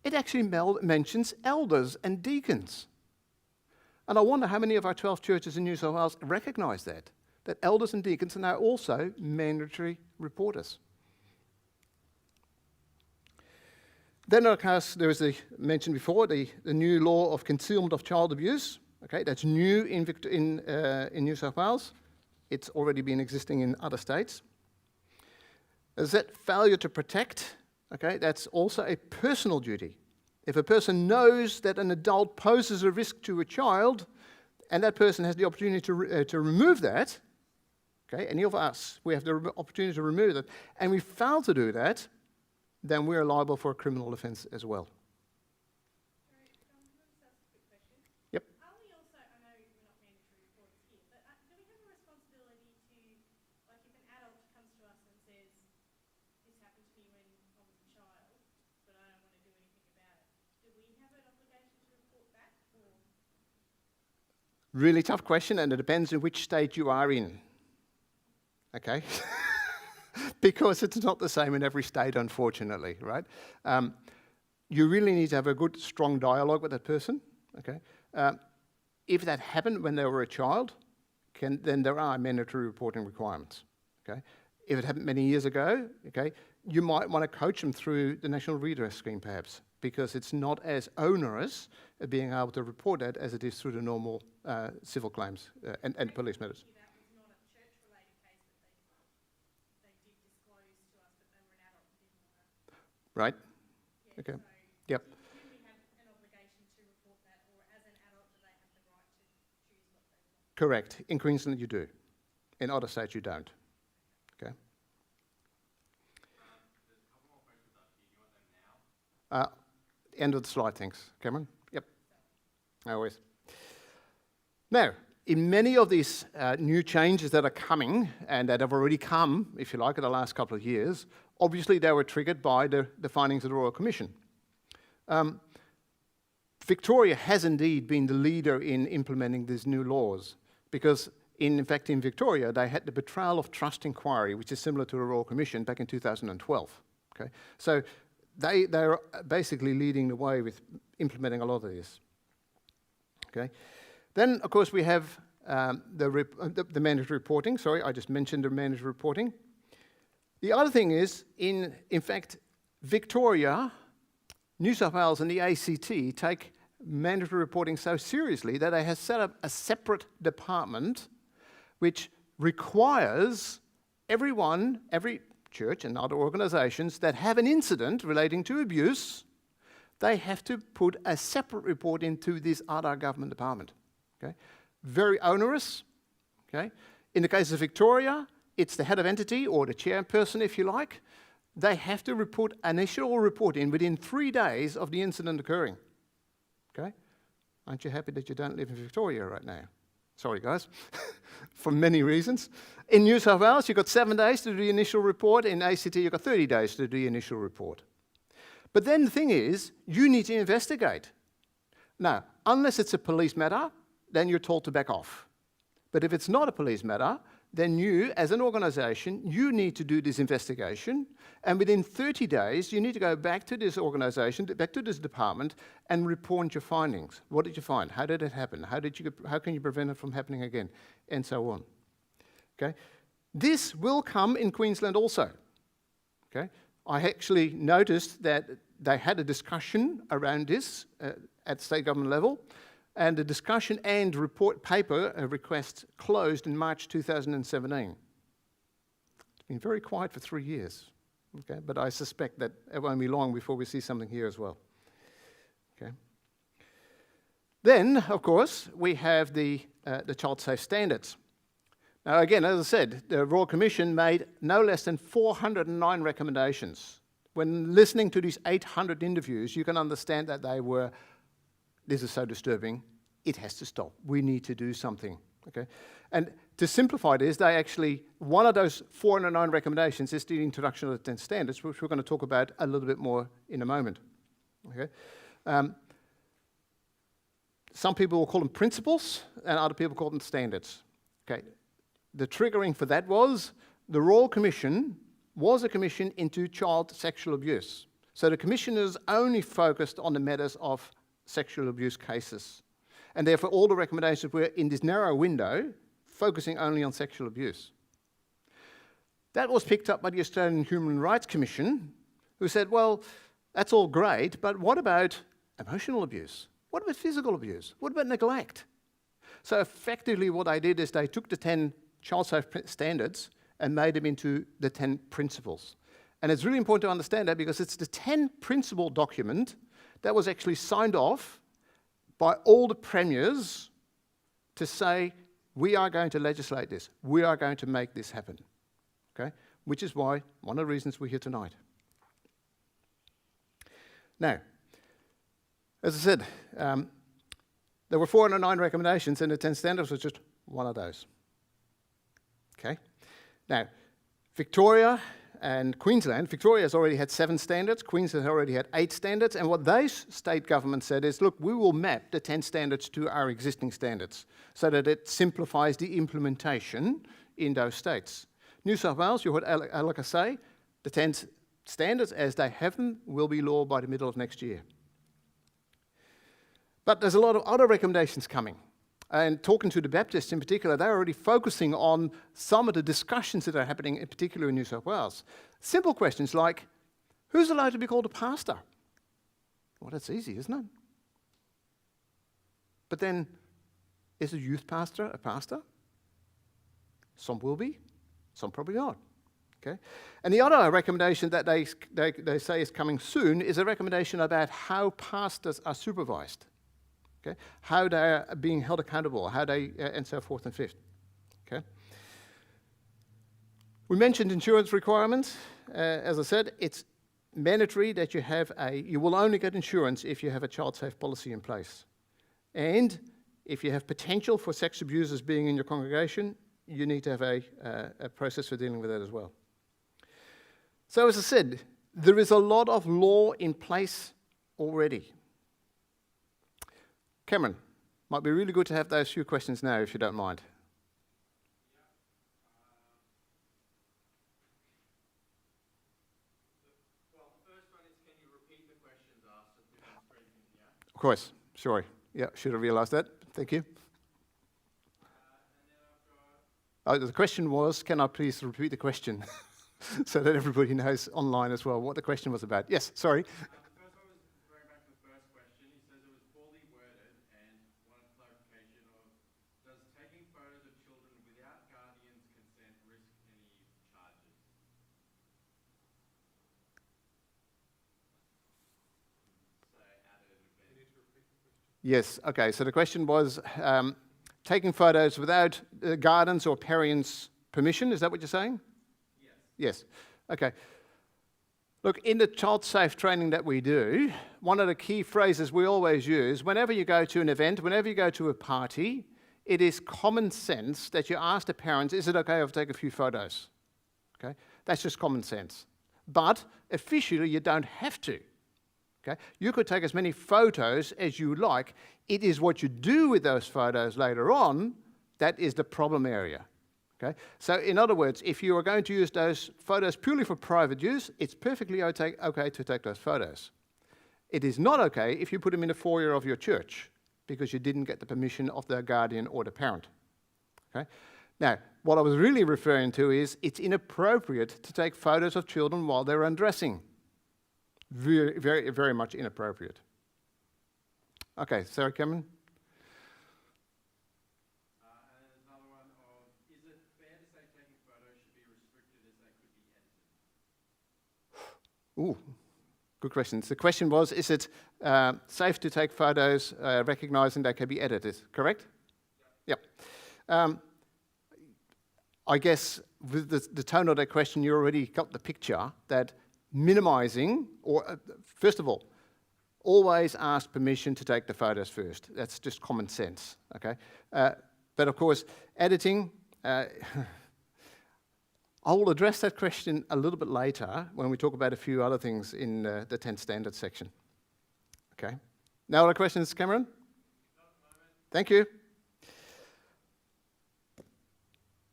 [SPEAKER 1] it actually mentions elders and deacons. And I wonder how many of our 12 churches in New South Wales recognise that elders and deacons are now also mandatory reporters. Then, of course, there was mentioned before, the new law of concealment of child abuse. Okay, that's new in New South Wales. It's already been existing in other states. There's that failure to protect. Okay, that's also a personal duty. If a person knows that an adult poses a risk to a child, and that person has the opportunity to remove that, okay, any of us, we have the opportunity to remove that, and we fail to do that, then we're liable for a criminal offence as well.
[SPEAKER 6] Sorry, can I just ask a quick question?
[SPEAKER 1] Yep.
[SPEAKER 6] Are we also, I know we're not mandatory reporters here, but do we have a responsibility to, like if an adult comes to us and says, this happened to me when I was a child, but I don't want to do anything about it, do we have an obligation to report back, or?
[SPEAKER 1] Really tough question, and it depends on which state you are in. Okay? Because it's not the same in every state, unfortunately, right? You really need to have a good, strong dialogue with that person, okay? If that happened when they were a child, then there are mandatory reporting requirements, okay? If it happened many years ago, okay, you might want to coach them through the National Redress Scheme, perhaps, because it's not as onerous being able to report that as it is through the normal civil claims and police matters.
[SPEAKER 6] That was not a church-related case that they did disclose to us that they were an adult and didn't want to.
[SPEAKER 1] Right?
[SPEAKER 6] Yeah,
[SPEAKER 1] Okay.
[SPEAKER 6] so
[SPEAKER 1] Yep.
[SPEAKER 6] do we have an obligation to report that, or as an adult, do they have the right to choose what they want?
[SPEAKER 1] Correct. In Queensland, you do. In other states, you don't. Okay. End of the slide, thanks. Cameron? Yep. No worries. Now, in many of these new changes that are coming, and that have already come, if you like, in the last couple of years, obviously they were triggered by the findings of the Royal Commission. Victoria has indeed been the leader in implementing these new laws, because in fact in Victoria they had the betrayal of trust inquiry, which is similar to the Royal Commission back in 2012. Okay? So they're basically leading the way with implementing a lot of this. Okay? Then, of course, we have the mandatory reporting. Sorry, I just mentioned the mandatory reporting. The other thing is, in fact, Victoria, New South Wales and the ACT take mandatory reporting so seriously that they have set up a separate department which requires everyone, every church and other organisations that have an incident relating to abuse, they have to put a separate report into this other government department. Okay? Very onerous. Okay? In the case of Victoria, it's the head of entity or the chairperson, if you like. They have to report an initial report in within 3 days of the incident occurring. Okay? Aren't you happy that you don't live in Victoria right now? Sorry, guys, for many reasons. In New South Wales, you've got 7 days to do the initial report. In ACT, you've got 30 days to do the initial report. But then the thing is, you need to investigate. Now, unless it's a police matter, then you're told to back off. But if it's not a police matter, then you, as an organisation, you need to do this investigation, and within 30 days, you need to go back to this organisation, back to this department, and report your findings. What did you find? How did it happen? How can you prevent it from happening again? And so on. Okay? This will come in Queensland also. Okay? I actually noticed that they had a discussion around this at state government level, and the discussion and report paper request closed in March 2017. It's been very quiet for 3 years, okay? But I suspect that it won't be long before we see something here as well. Okay. Then, of course, we have the child safe standards. Now, again, as I said, the Royal Commission made no less than 409 recommendations. When listening to these 800 interviews, you can understand that they were, this is so disturbing, it has to stop. We need to do something, okay? And to simplify this, they actually, one of those 409 recommendations is the introduction of the 10 standards, which we're going to talk about a little bit more in a moment, okay? Some people will call them principles, and other people call them standards, okay? The triggering for that was the Royal Commission was a commission into child sexual abuse. So the commissioners only focused on the matters of sexual abuse cases. And therefore all the recommendations were in this narrow window, focusing only on sexual abuse. That was picked up by the Australian Human Rights Commission, who said, well, that's all great, but what about emotional abuse? What about physical abuse? What about neglect? So effectively what they did is they took the 10 child safe standards and made them into the 10 principles. And it's really important to understand that because it's the 10 principle document that was actually signed off by all the premiers to say, we are going to legislate this. We are going to make this happen. Okay? Which is why, one of the reasons we're here tonight. Now, as I said, there were 409 recommendations and the 10 standards was just one of those. Okay? Now, Victoria and Queensland, Victoria has already had 7 standards, Queensland has already had 8 standards, and what those state governments said is, look, we will map the 10 standards to our existing standards so that it simplifies the implementation in those states. New South Wales, you heard Alaka say, the 10 standards as they have them will be law by the middle of next year. But there's a lot of other recommendations coming. And talking to the Baptists in particular, they're already focusing on some of the discussions that are happening, in particular in New South Wales. Simple questions like, who's allowed to be called a pastor? Well, that's easy, isn't it? But then, is a youth pastor a pastor? Some will be, some probably not. Okay? And the other recommendation that they say is coming soon is a recommendation about how pastors are supervised. Okay? How they're being held accountable, how they, and so forth and fifth. Okay? We mentioned insurance requirements. As I said, it's mandatory that you will only get insurance if you have a child safe policy in place. And if you have potential for sex abusers being in your congregation, you need to have a process for dealing with that as well. So as I said, there is a lot of law in place already. Cameron, might be really good to have those few questions now, if you don't mind.
[SPEAKER 7] Well, the first one is, can you repeat the questions asked at different briefings, yeah?
[SPEAKER 1] Of course, sorry. Yeah, should have realised that. Thank you.
[SPEAKER 7] And then I've got...
[SPEAKER 1] The question was, can I please repeat the question? so that everybody knows online as well what the question was about. Yes, sorry.
[SPEAKER 7] The first one was going back to the first question. He says it was poorly worded and wanted clarification of, does taking photos of children without guardians' consent risk any charges? So at an event.
[SPEAKER 1] Yes, okay, so the question was taking photos without guardians or parents' permission, is that what you're saying? Yes. Okay. Look, in the child safe training that we do, one of the key phrases we always use, whenever you go to an event, whenever you go to a party, it is common sense that you ask the parents, is it okay if I take a few photos? Okay? That's just common sense. But officially, you don't have to. Okay? You could take as many photos as you like. It is what you do with those photos later on that is the problem area. Okay? So in other words, if you are going to use those photos purely for private use, it's perfectly okay to take those photos. It is not okay if you put them in the foyer of your church because you didn't get the permission of the guardian or the parent. Okay? Now, what I was really referring to is it's inappropriate to take photos of children while they're undressing. Very, very, very much inappropriate. Okay, Sarah Cameron?
[SPEAKER 7] And there's another one of, is it fair to say taking photos should be restricted as they could be edited?
[SPEAKER 1] Ooh, good question. So the question was, is it safe to take photos recognizing they can be edited, correct? Yep. I guess with the tone of that question, you already got the picture that minimizing, or first of all, always ask permission to take the photos first. That's just common sense, okay? But of course, editing, I will address that question a little bit later when we talk about a few other things in the 10 standards section. Okay? Now other questions, Cameron? Thank you.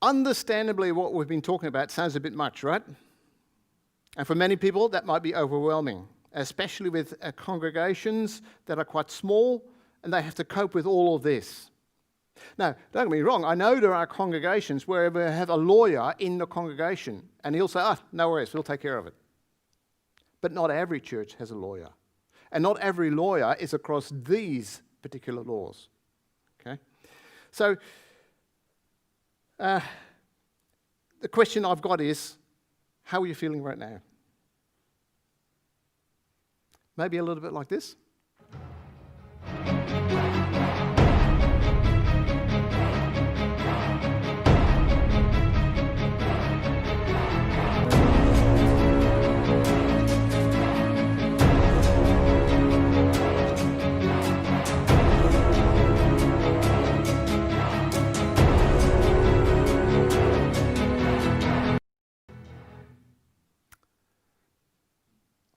[SPEAKER 1] Understandably, what we've been talking about sounds a bit much, right? And for many people, that might be overwhelming, especially with congregations that are quite small and they have to cope with all of this. Now, don't get me wrong, I know there are congregations where we have a lawyer in the congregation and he'll say, no worries, we'll take care of it. But not every church has a lawyer. And not every lawyer is across these particular laws. Okay? So, the question I've got is, how are you feeling right now? Maybe a little bit like this.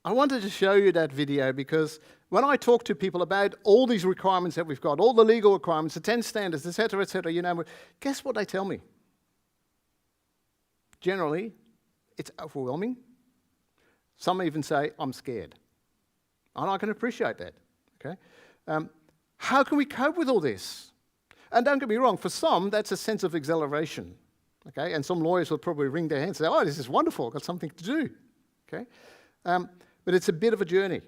[SPEAKER 1] I wanted to show you that video because when I talk to people about all these requirements that we've got, all the legal requirements, the 10 standards, etc., you know, guess what they tell me? Generally, it's overwhelming. Some even say, I'm scared. And I can appreciate that. Okay? How can we cope with all this? And don't get me wrong, for some, that's a sense of exhilaration. Okay? And some lawyers will probably wring their hands and say, oh, this is wonderful, I've got something to do. Okay? But it's a bit of a journey,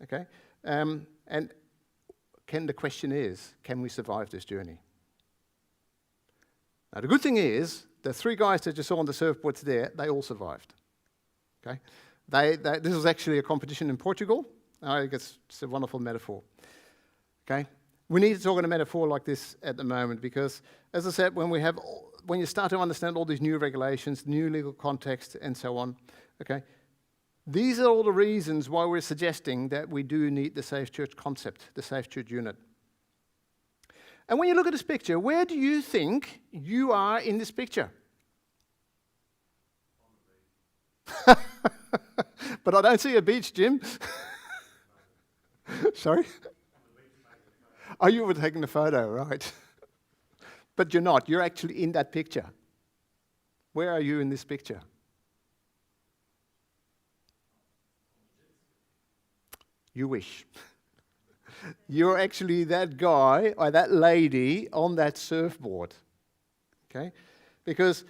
[SPEAKER 1] okay? And the question is, can we survive this journey? Now, the good thing is, the 3 guys that you saw on the surfboards there, they all survived, okay? This was actually a competition in Portugal. I think it's a wonderful metaphor, okay? We need to talk in a metaphor like this at the moment because, as I said, when you start to understand all these new regulations, new legal context, and so on, okay, these are all the reasons why we're suggesting that we do need the Safe Church concept, the Safe Church unit. And when you look at this picture, where do you think you are in this picture? But I don't see a beach, Jim. Sorry? Oh, you were taking the photo, right? But you're not. You're actually in that picture. Where are you in this picture? You wish. You're actually that guy or that lady on that surfboard. Okay? Because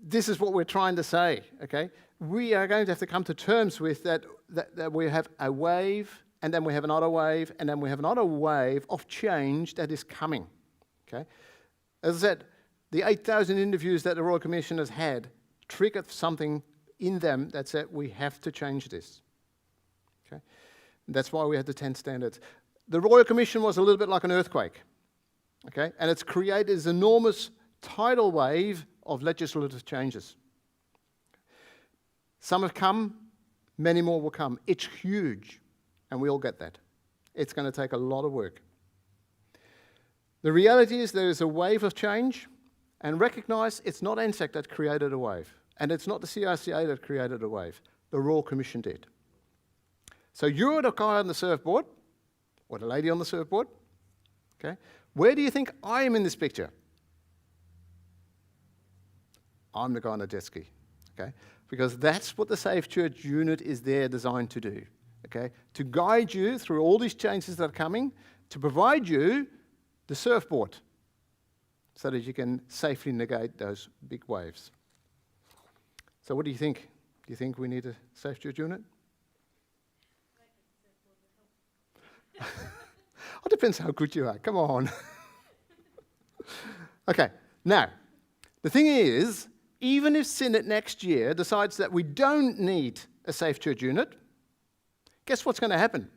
[SPEAKER 1] this is what we're trying to say, okay? We are going to have to come to terms with that we have a wave, and then we have another wave, and then we have another wave of change that is coming, okay? As I said, the 8,000 interviews that the Royal Commission has had triggered something in them that said we have to change this, okay? That's why we had the 10 standards. The Royal Commission was a little bit like an earthquake, okay? And it's created this enormous tidal wave of legislative changes. Some have come, many more will come. It's huge, and we all get that. It's going to take a lot of work. The reality is there is a wave of change, and recognise it's not NSAC that created a wave, and it's not the CRCA that created a wave. The Royal Commission did. So you're the guy on the surfboard, or the lady on the surfboard, okay? Where do you think I am in this picture? I'm the guy on the jet ski, okay? Because that's what the Safe Church unit is there designed to do, okay? To guide you through all these changes that are coming, to provide you the surfboard so that you can safely navigate those big waves. So what do you think? Do you think we need a Safe Church unit? It depends how good you are. Come on. Okay, now, the thing is, even if Synod next year decides that we don't need a Safe Church unit, guess what's going to happen?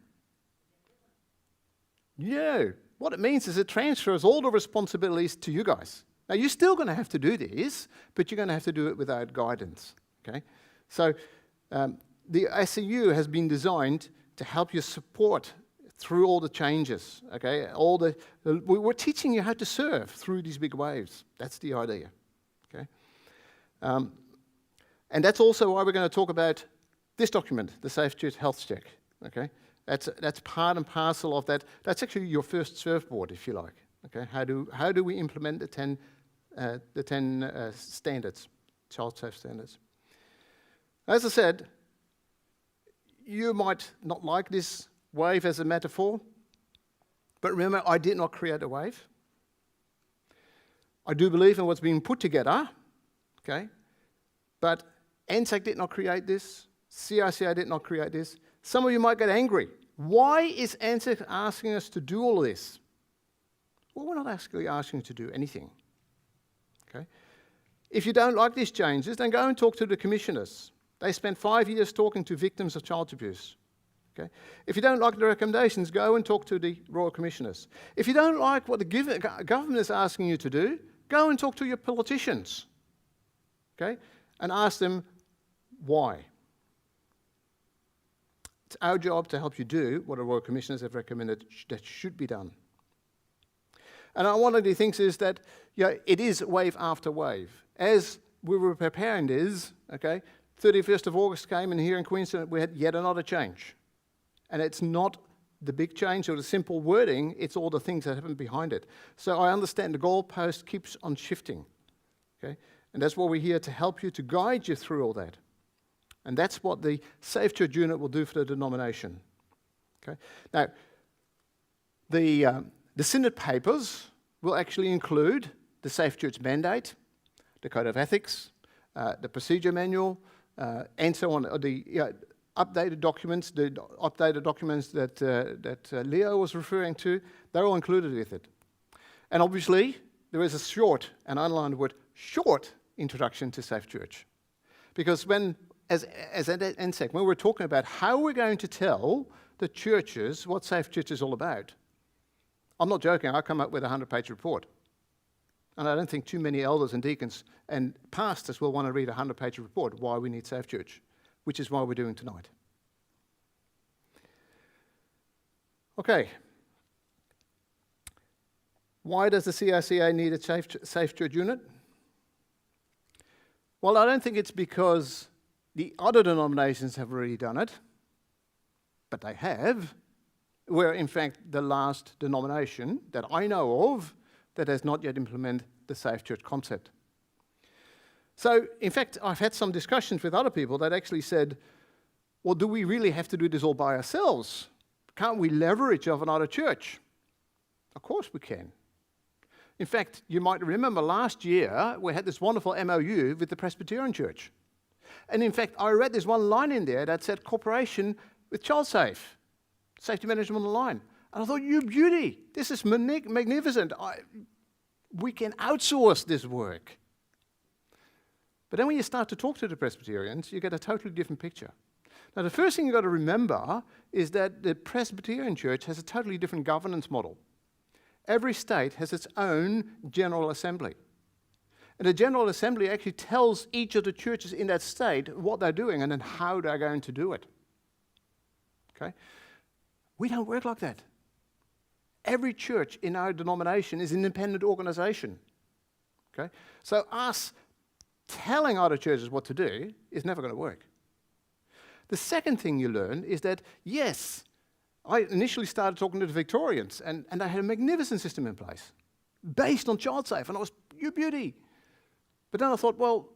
[SPEAKER 1] No. What it means is it transfers all the responsibilities to you guys. Now, you're still going to have to do this, but you're going to have to do it without guidance, okay? So the SCU has been designed to help you support through all the changes, okay? We're teaching you how to surf through these big waves. That's the idea, okay? And that's also why we're going to talk about this document, the Safe Church Health Check, okay? That's part and parcel of that. That's actually your first surfboard, if you like, okay? How do we implement the 10 standards, child safe standards? As I said, you might not like this wave as a metaphor, but remember, I did not create a wave. I do believe in what's being put together, okay? But NSAC did not create this. CRCA did not create this. Some of you might get angry. Why is NSAC asking us to do all this? Well, we're not actually asking you to do anything, okay? If you don't like these changes, then go and talk to the commissioners. They spent 5 years talking to victims of child abuse. Okay? If you don't like the recommendations, go and talk to the Royal Commissioners. If you don't like what the government is asking you to do, go and talk to your politicians, okay? And ask them why. It's our job to help you do what the Royal Commissioners have recommended that should be done. And one of the things is that it is wave after wave. As we were preparing this, okay, 31st of August came, and here in Queensland we had yet another change. And it's not the big change or the simple wording, it's all the things that happen behind it. So I understand the goalpost keeps on shifting, okay? And that's why we're here to help you, to guide you through all that. And that's what the Safe Church unit will do for the denomination, okay? Now, the Synod papers will actually include the Safe Church mandate, the Code of Ethics, the procedure manual, and so on, the updated documents that Leo was referring to, they're all included with it. And obviously, there is a short, and underlined word, short introduction to Safe Church. Because as at NSAC, when we're talking about how we're going to tell the churches what Safe Church is all about, I'm not joking, I come up with a 100-page report. And I don't think too many elders and deacons and pastors will want to read a 100-page report why we need Safe Church, which is why we're doing tonight. Okay. Why does the CRCA need a Safe Church unit? Well, I don't think it's because the other denominations have already done it, but they have. We're, in fact, the last denomination that I know of that has not yet implemented the Safe Church concept. So, in fact, I've had some discussions with other people that actually said, well, do we really have to do this all by ourselves? Can't we leverage of another church? Of course we can. In fact, you might remember last year we had this wonderful MOU with the Presbyterian Church. And in fact, I read this one line in there that said cooperation with ChildSafe, safety management online. And I thought, you beauty, this is magnificent. We can outsource this work. But then when you start to talk to the Presbyterians, you get a totally different picture. Now, the first thing you've got to remember is that the Presbyterian Church has a totally different governance model. Every state has its own General Assembly. And the General Assembly actually tells each of the churches in that state what they're doing and then how they're going to do it. Okay? We don't work like that. Every church in our denomination is an independent organization. Okay? So us telling other churches what to do is never going to work. The second thing you learn is that, yes, I initially started talking to the Victorians, and they had a magnificent system in place based on ChildSafe, and I was, you beauty. But then I thought, well,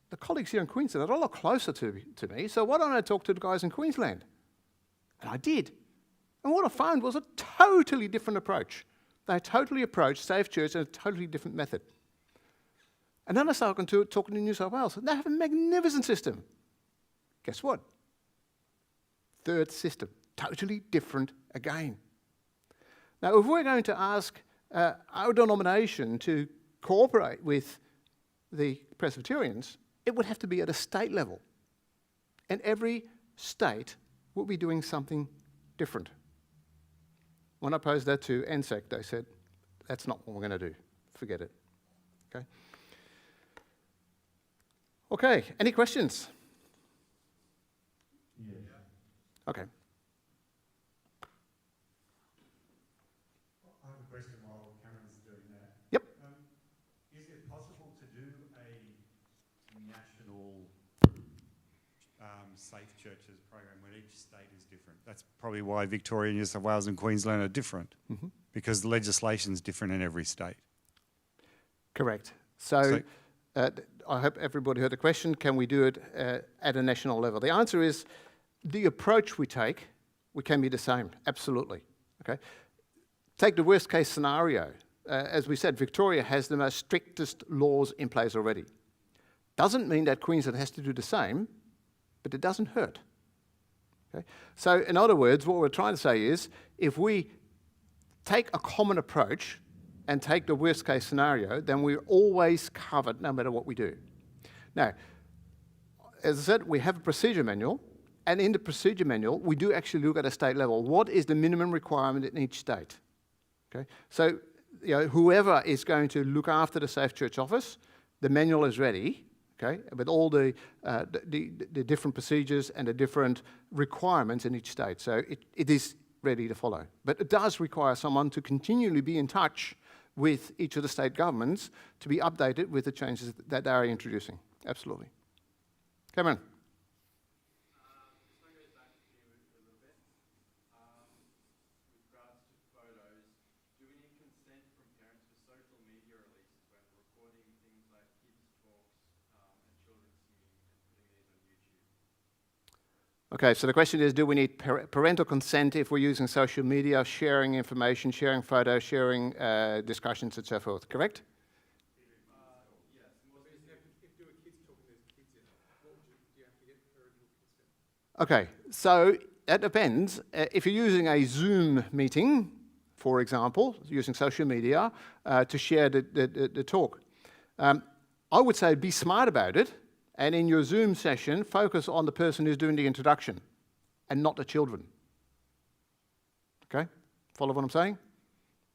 [SPEAKER 1] the colleagues here in Queensland are a lot closer to me, so why don't I talk to the guys in Queensland? And I did. And what I found was a totally different approach. They totally approached Safe Church in a totally different method. And then I started talking to New South Wales, and they have a magnificent system. Guess what? Third system, totally different again. Now, if we're going to ask our denomination to cooperate with the Presbyterians, it would have to be at a state level. And every state will be doing something different. When I posed that to NSEC, they said, that's not what we're going to do. Forget it. Okay? Okay, any questions?
[SPEAKER 8] Yeah.
[SPEAKER 1] Okay.
[SPEAKER 8] I have a question while Cameron's doing that.
[SPEAKER 1] Yep.
[SPEAKER 8] Is it possible to do a national safe churches program when each state is different? That's probably why Victoria, New South Wales and Queensland are different, because the legislation is different in every state.
[SPEAKER 1] Correct. So I hope everybody heard the question, can we do it at a national level? The answer is, the approach we take, we can be the same, absolutely. Okay. Take the worst case scenario. As we said, Victoria has the most strictest laws in place already. Doesn't mean that Queensland has to do the same, but it doesn't hurt. Okay? So in other words, what we're trying to say is, if we take a common approach and take the worst case scenario, then we're always covered no matter what we do. Now, as I said, we have a procedure manual, and in the procedure manual, we do actually look at a state level. What is the minimum requirement in each state? Okay? So, whoever is going to look after the Safe Church office, the manual is ready, okay, with all the different procedures and the different requirements in each state. So it is ready to follow. But it does require someone to continually be in touch with each of the state governments to be updated with the changes that they are introducing. Absolutely. Cameron.
[SPEAKER 7] This one goes back to you a little bit. With regards to photos, do we need consent from parents for social media releases when recording things like kids' talks and children singing and putting these on YouTube?
[SPEAKER 1] Okay, so the question is, do we need parental consent if we're using social media, sharing information, sharing photos, sharing discussions, and so forth, correct?
[SPEAKER 7] Yes.
[SPEAKER 3] If you do a kids' talk and there's kids in it, do you have to get parental consent?
[SPEAKER 1] Okay, so that depends. If you're using a Zoom meeting, for example, using social media to share the talk, I would say be smart about it, and in your Zoom session, focus on the person who's doing the introduction and not the children. Okay? Follow what I'm saying?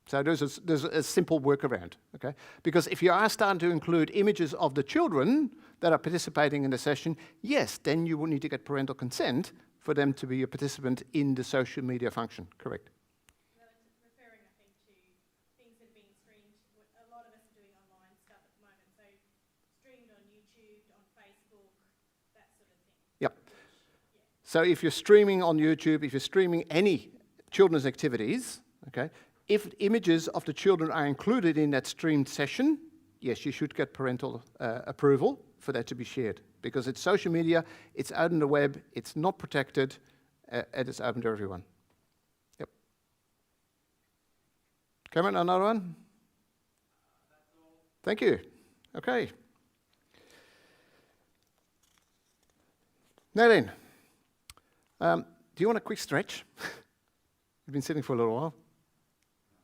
[SPEAKER 1] So there's a simple workaround, okay? Because if you are starting to include images of the children that are participating in the session, yes, then you will need to get parental consent for them to be a participant in the social media function, correct?
[SPEAKER 6] Referring, I think, to things that are being streamed. A lot of us are doing online stuff at the moment, so streamed on YouTube, on Facebook, that sort of thing.
[SPEAKER 1] Yep. So if you're streaming on YouTube, if you're streaming any children's activities, okay, if images of the children are included in that streamed session, yes, you should get parental approval for that to be shared, because it's social media, it's out on the web, it's not protected, and it's open to everyone. Yep. Cameron, another one? Thank you. Okay. Now then, do you want a quick stretch? You've been sitting for a little while.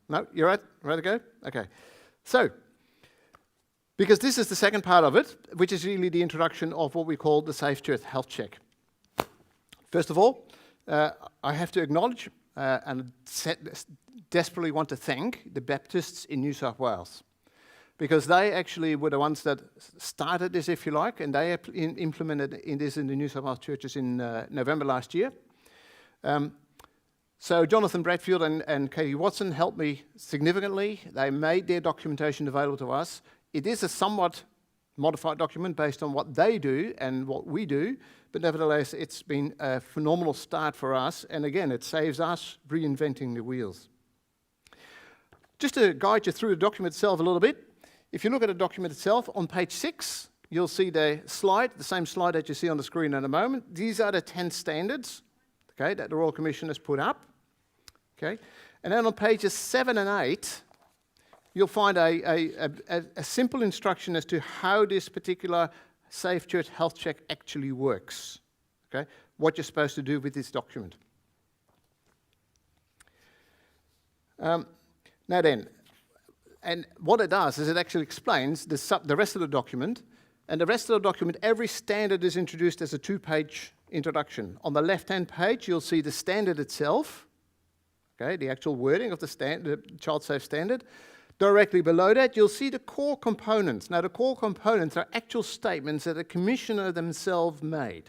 [SPEAKER 1] No, you're right? Ready to go? Okay. So, because this is the second part of it, which is really the introduction of what we call the Safe Church Health Check. First of all, I have to acknowledge and desperately want to thank the Baptists in New South Wales, because they actually were the ones that started this, if you like, and they implemented this in the New South Wales churches in November last year. So Jonathan Bradfield and Katie Watson helped me significantly. They made their documentation available to us. It is a somewhat modified document based on what they do and what we do, but nevertheless, it's been a phenomenal start for us, and again, it saves us reinventing the wheels. Just to guide you through the document itself a little bit, if you look at the document itself, on page 6, you'll see the same slide that you see on the screen in a moment. These are the 10 standards, okay, that the Royal Commission has put up. Okay, and then on pages 7 and 8, you'll find a simple instruction as to how this particular Safe Church Health Check actually works. Okay, what you're supposed to do with this document. Now then, and what it does is it actually explains the rest of the document, and the rest of the document, every standard is introduced as a 2-page introduction. On the left-hand page, you'll see the standard itself. Okay, the actual wording of the child safe standard. Directly below that, you'll see the core components. Now, the core components are actual statements that the commissioner themselves made.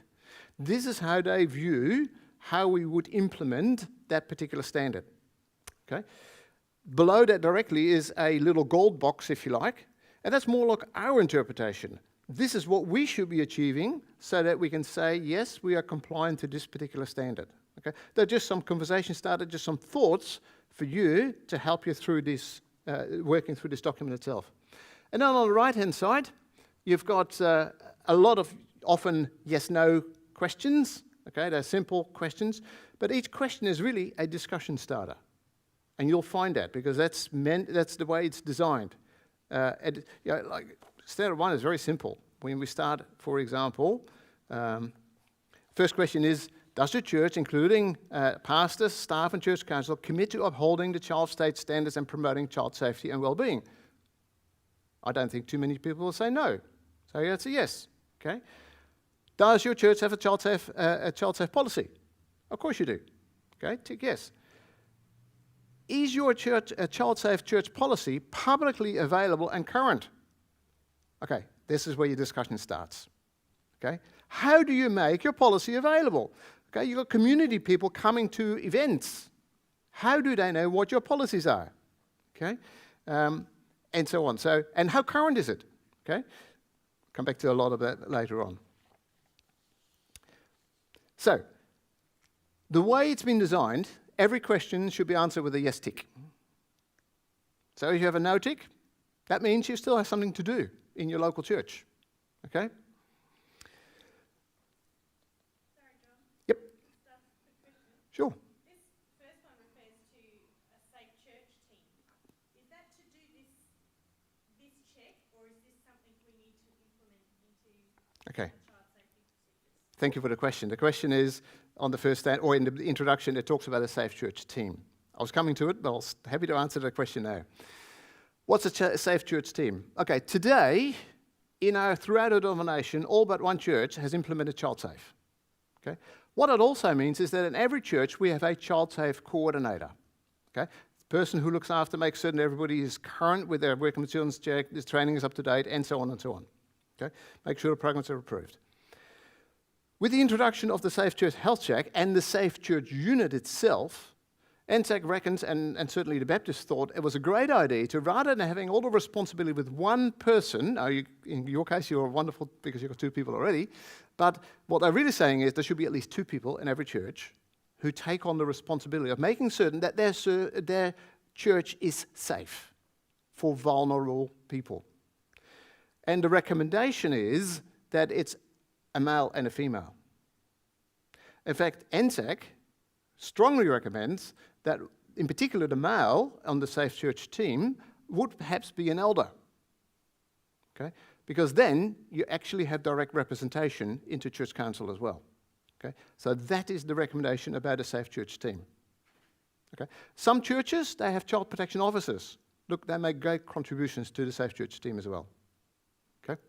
[SPEAKER 1] This is how they view how we would implement that particular standard. Okay. Below that directly is a little gold box, if you like, and that's more like our interpretation. This is what we should be achieving so that we can say, yes, we are compliant to this particular standard. Okay? They're just some conversation started, just some thoughts for you to help you through this, working through this document itself. And then on the right-hand side, you've got a lot of often yes-no questions. Okay, they're simple questions, but each question is really a discussion starter. And you'll find that because that's the way it's designed. Like standard 1 is very simple. When we start, for example, first question is, does your church, including pastors, staff and church council, commit to upholding the child state standards and promoting child safety and well-being? I don't think too many people will say no. So that's a yes. Okay. Does your church have a child safe policy? Of course you do. Okay, tick yes. Is your church a child safe church policy publicly available and current? Okay, this is where your discussion starts. Okay, how do you make your policy available? Okay, you've got community people coming to events. How do they know what your policies are? Okay, and so on. So, and how current is it? Okay, come back to a lot of that later on. So, the way it's been designed, every question should be answered with a yes tick. So if you have a no tick, that means you still have something to do in your local church. Okay?
[SPEAKER 6] Sorry, John.
[SPEAKER 1] Yep.
[SPEAKER 6] Just a quick question.
[SPEAKER 1] Sure.
[SPEAKER 6] This first one refers to a safe church team. Is that to do this check, or is this something we need to implement into
[SPEAKER 1] Okay.
[SPEAKER 6] the child safety procedures?
[SPEAKER 1] Thank you for the question. The question is on the first stand, or in the introduction, it talks about a safe church team. I was coming to it, but I was happy to answer the question now. What's a safe church team? Okay, today, throughout our denomination, all but one church has implemented child safe. Okay, what it also means is that in every church we have a child safe coordinator. Okay, the person who looks after, makes certain everybody is current with their working with children's check, this training is up to date, and so on and so on. Okay, make sure the programs are approved. With the introduction of the Safe Church Health Check and the Safe Church Unit itself, NSAC reckons, and certainly the Baptists thought, it was a great idea to, rather than having all the responsibility with one person, in your case you're wonderful because you've got 2 people already, but what they're really saying is there should be at least 2 people in every church who take on the responsibility of making certain that their church is safe for vulnerable people. And the recommendation is that it's a male and a female. In fact, NSAC strongly recommends that, in particular, the male on the Safe Church team would perhaps be an elder. okay? Because then you actually have direct representation into church council as well, okay? So that is the recommendation about a safe church team, okay? Some churches, they have child protection officers. Look, they make great contributions to the safe church team as well, okay?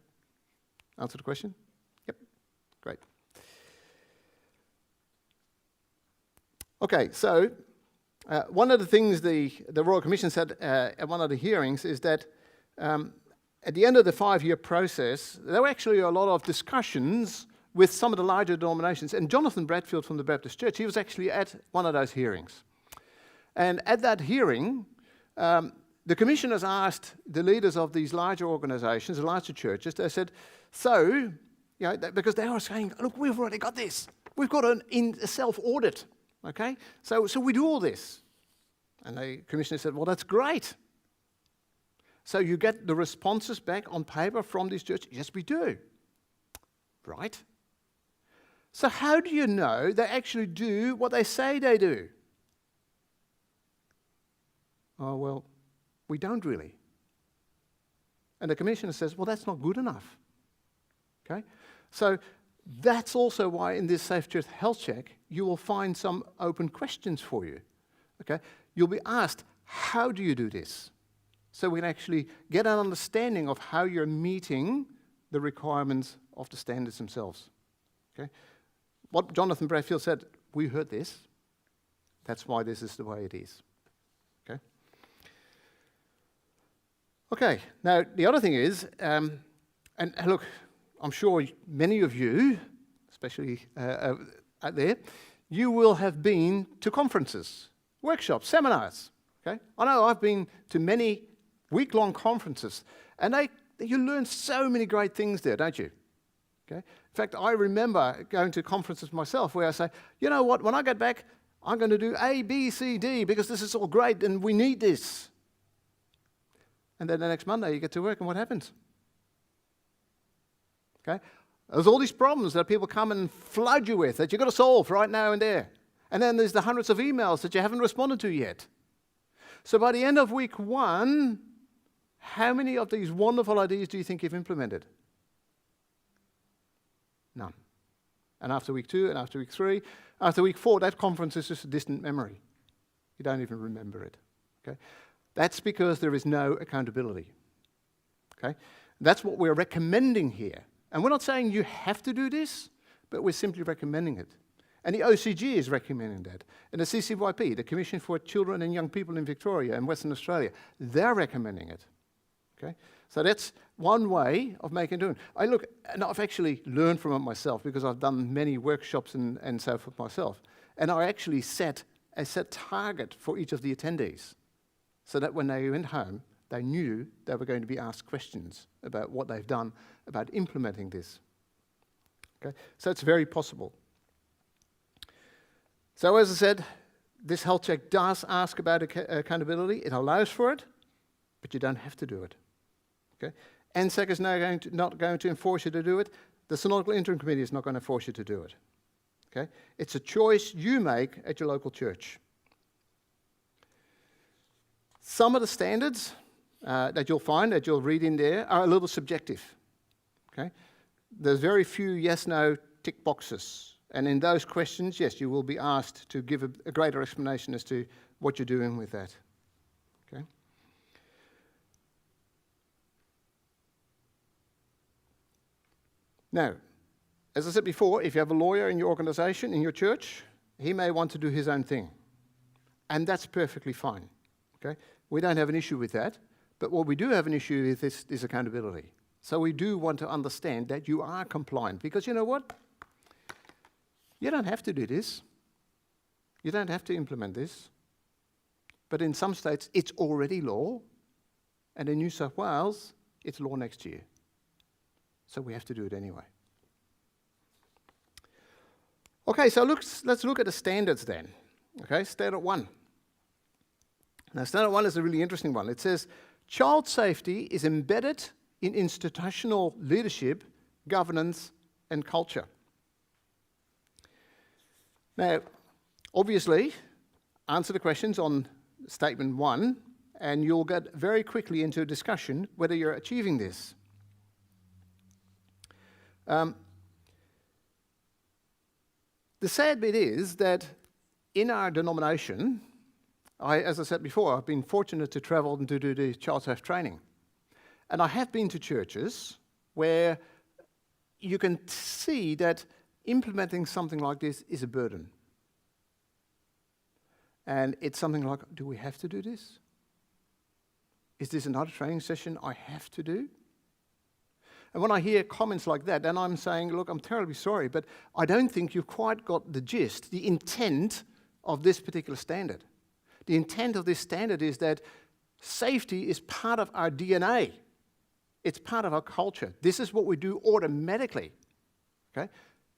[SPEAKER 1] Answer the question? Yep, great. Okay, so one of the things the Royal Commission said at one of the hearings is that at the end of the 5-year process, there were actually a lot of discussions with some of the larger denominations. And Jonathan Bradfield from the Baptist Church, he was actually at one of those hearings. And at that hearing, the commissioners asked the leaders of these larger organizations, the larger churches, they said, so, you know, because they were saying, look, we've already got this. We've got a self-audit, okay? So we do all this. And the commissioner said, well, that's great. So you get the responses back on paper from these churches? Yes, we do. Right? So how do you know they actually do what they say they do? Oh, well, we don't really. And the commissioner says, well, that's not good enough. Okay? So that's also why in this Safe Church Health Check, you will find some open questions for you. Okay? You'll be asked, how do you do this? So we can actually get an understanding of how you're meeting the requirements of the standards themselves. Okay? What Jonathan Bradfield said, we heard this. That's why this is the way it is. Okay? Okay, now the other thing is, and look, I'm sure many of you, especially out there, you will have been to conferences, workshops, seminars. Okay? I know I've been to many week-long conferences, and you learn so many great things there, don't you? Okay? In fact, I remember going to conferences myself where I say, you know what, when I get back, I'm going to do A, B, C, D, because this is all great and we need this. And then the next Monday you get to work and what happens? Okay? There's all these problems that people come and flood you with that you've got to solve right now and there. And then there's the hundreds of emails that you haven't responded to yet. So by the end of week 1, how many of these wonderful ideas do you think you've implemented? None. And after week 2, and after week 3, after week 4, that conference is just a distant memory. You don't even remember it. Okay? That's because there is no accountability. Okay? That's what we're recommending here. And we're not saying you have to do this, but we're simply recommending it. And the OCG is recommending that. And the CCYP, the Commission for Children and Young People in Victoria and Western Australia, they're recommending it. Okay? So that's one way of making it. And I've actually learned from it myself because I've done many workshops and so forth myself. And I actually set a set target for each of the attendees so that when they went home, they knew they were going to be asked questions about what they've done about implementing this. Okay? So it's very possible. So as I said, this health check does ask about accountability. It allows for it, but you don't have to do it. Okay? NSAC is not going to enforce you to do it. The Synodical Interim Committee is not going to force you to do it. Okay? It's a choice you make at your local church. Some of the standards that you'll find, that you'll read in there, are a little subjective. Okay? There's very few yes-no tick boxes. And in those questions, yes, you will be asked to give a greater explanation as to what you're doing with that. Okay? Now, as I said before, if you have a lawyer in your organization, in your church, he may want to do his own thing. And that's perfectly fine. Okay? We don't have an issue with that. But what we do have an issue with is accountability. So we do want to understand that you are compliant. Because you know what? You don't have to do this. You don't have to implement this. But in some states, it's already law. And in New South Wales, it's law next year. So we have to do it anyway. Okay, so let's look at the standards then. Okay, standard 1. Now, standard 1 is a really interesting one. It says, child safety is embedded in institutional leadership, governance, and culture. Now, obviously, answer the questions on statement 1, and you'll get very quickly into a discussion whether you're achieving this. The sad bit is that in our denomination, as I said before, I've been fortunate to travel and to do the child safe training. And I have been to churches where you can see that implementing something like this is a burden. And it's something like, do we have to do this? Is this another training session I have to do? And when I hear comments like that, then I'm saying, look, I'm terribly sorry, but I don't think you've quite got the gist, the intent of this particular standard. The intent of this standard is that safety is part of our DNA. It's part of our culture. This is what we do automatically. Okay?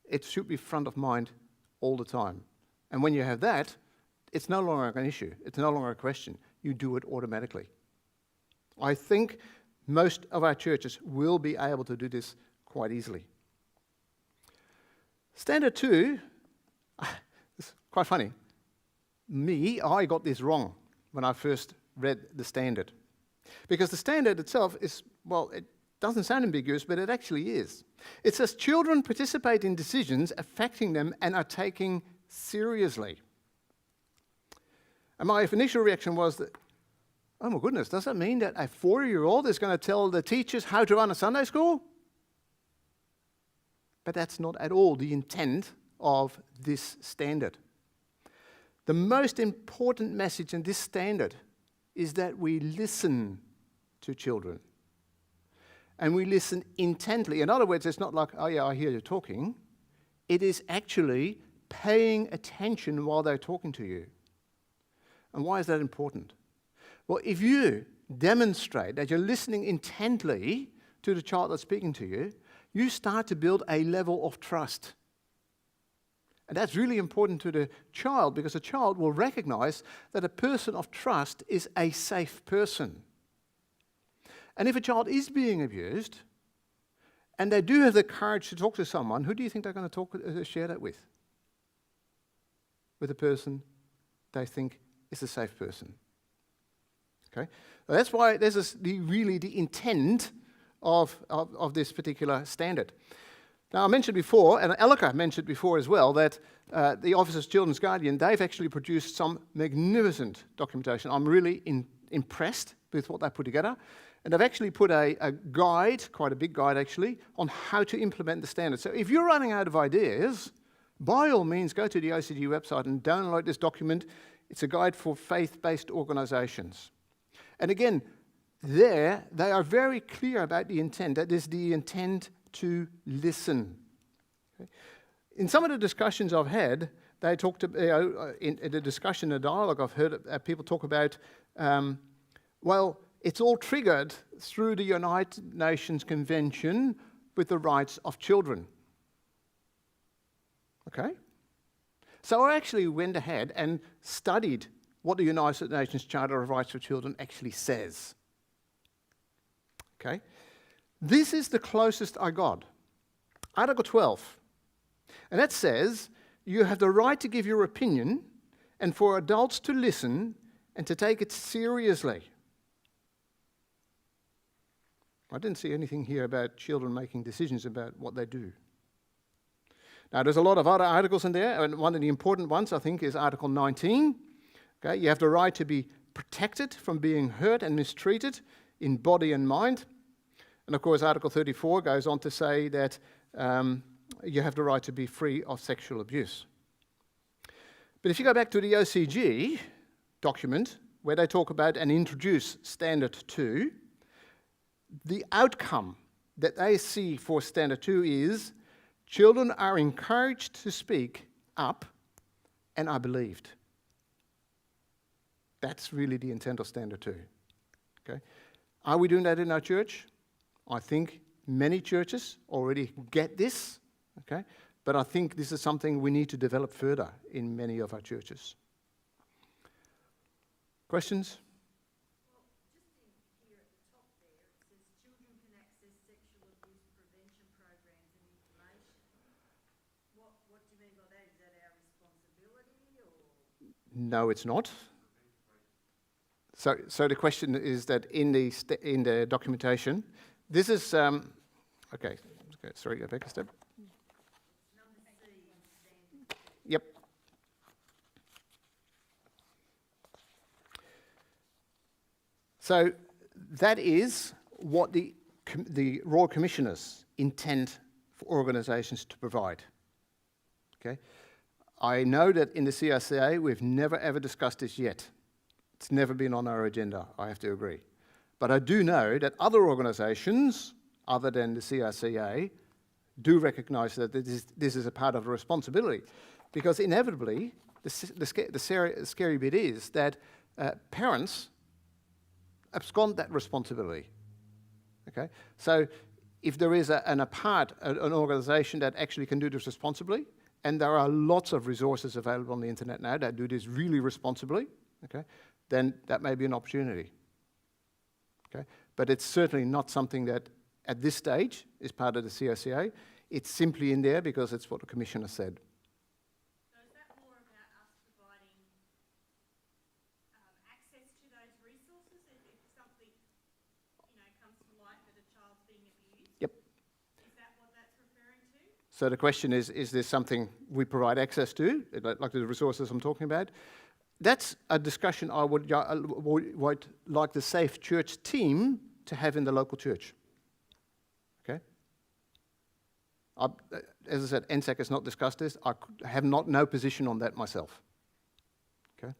[SPEAKER 1] It should be front of mind all the time. And when you have that, it's no longer an issue. It's no longer a question. You do it automatically. I think most of our churches will be able to do this quite easily. Standard 2, it's quite funny. I got this wrong when I first read the standard. Because the standard itself is, well, it doesn't sound ambiguous, but it actually is. It says children participate in decisions affecting them and are taken seriously. And my initial reaction was that, oh my goodness, does that mean that a 4-year-old is going to tell the teachers how to run a Sunday school? But that's not at all the intent of this standard. The most important message in this standard is that we listen to children. And we listen intently. In other words, it's not like, oh yeah, I hear you talking. It is actually paying attention while they're talking to you. And why is that important? Well, if you demonstrate that you're listening intently to the child that's speaking to you, you start to build a level of trust. And that's really important to the child because the child will recognize that a person of trust is a safe person. And if a child is being abused, and they do have the courage to talk to someone, who do you think they're going to share that with? With a person they think is a safe person. Okay? So that's why this is really the intent of this particular standard. Now, I mentioned before, and Elika mentioned before as well, that the Office of Children's Guardian, they've actually produced some magnificent documentation. I'm really impressed with what they put together. And they've actually put a guide, quite a big guide actually, on how to implement the standard. So if you're running out of ideas, by all means, go to the OCG website and download this document. It's a guide for faith-based organisations. And again, there, they are very clear about the intent. That is the intent to listen. Okay? In some of the discussions I've had, they talked about, in the discussion, the dialogue, I've heard people talk about, well, it's all triggered through the United Nations Convention with the rights of children. Okay? So I actually went ahead and studied what the United Nations Charter of Rights for Children actually says. Okay? This is the closest I got. Article 12. And that says, you have the right to give your opinion and for adults to listen and to take it seriously. I didn't see anything here about children making decisions about what they do. Now, there's a lot of other articles in there, and one of the important ones, I think, is Article 19. Okay, you have the right to be protected from being hurt and mistreated in body and mind. And of course, Article 34 goes on to say that you have the right to be free of sexual abuse. But if you go back to the OCG document, where they talk about and introduce Standard 2, the outcome that they see for Standard 2 is children are encouraged to speak up and are believed. That's really the intent of Standard 2. Okay? Are we doing that in our church? I think many churches already get this, okay? But I think this is something we need to develop further in many of our churches. Questions? No, it's not. So the question is that in the documentation, this is okay. Okay, sorry, go back a step. Yep. So that is what the Royal Commissioners intend for organisations to provide. Okay, I know that in the CRCA we've never ever discussed this yet. It's never been on our agenda, I have to agree. But I do know that other organisations, other than the CRCA, do recognise that this is a part of the responsibility. Because inevitably, the scary bit is that parents abscond that responsibility. Okay, so if there is an organisation that actually can do this responsibly, and there are lots of resources available on the internet now that do this really responsibly, okay, then that may be an opportunity. Okay, but it's certainly not something that at this stage is part of the CRCA. It's simply in there because it's what the Commissioner said.
[SPEAKER 6] So is that more about us providing access to those resources if something, comes to light that a child's being abused?
[SPEAKER 1] Yep.
[SPEAKER 6] Is that what that's referring to?
[SPEAKER 1] So the question is this something we provide access to, like the resources I'm talking about? That's a discussion I would like the Safe Church team to have in the local church. Okay? As I said, NSAC has not discussed this. I have no position on that myself. Okay?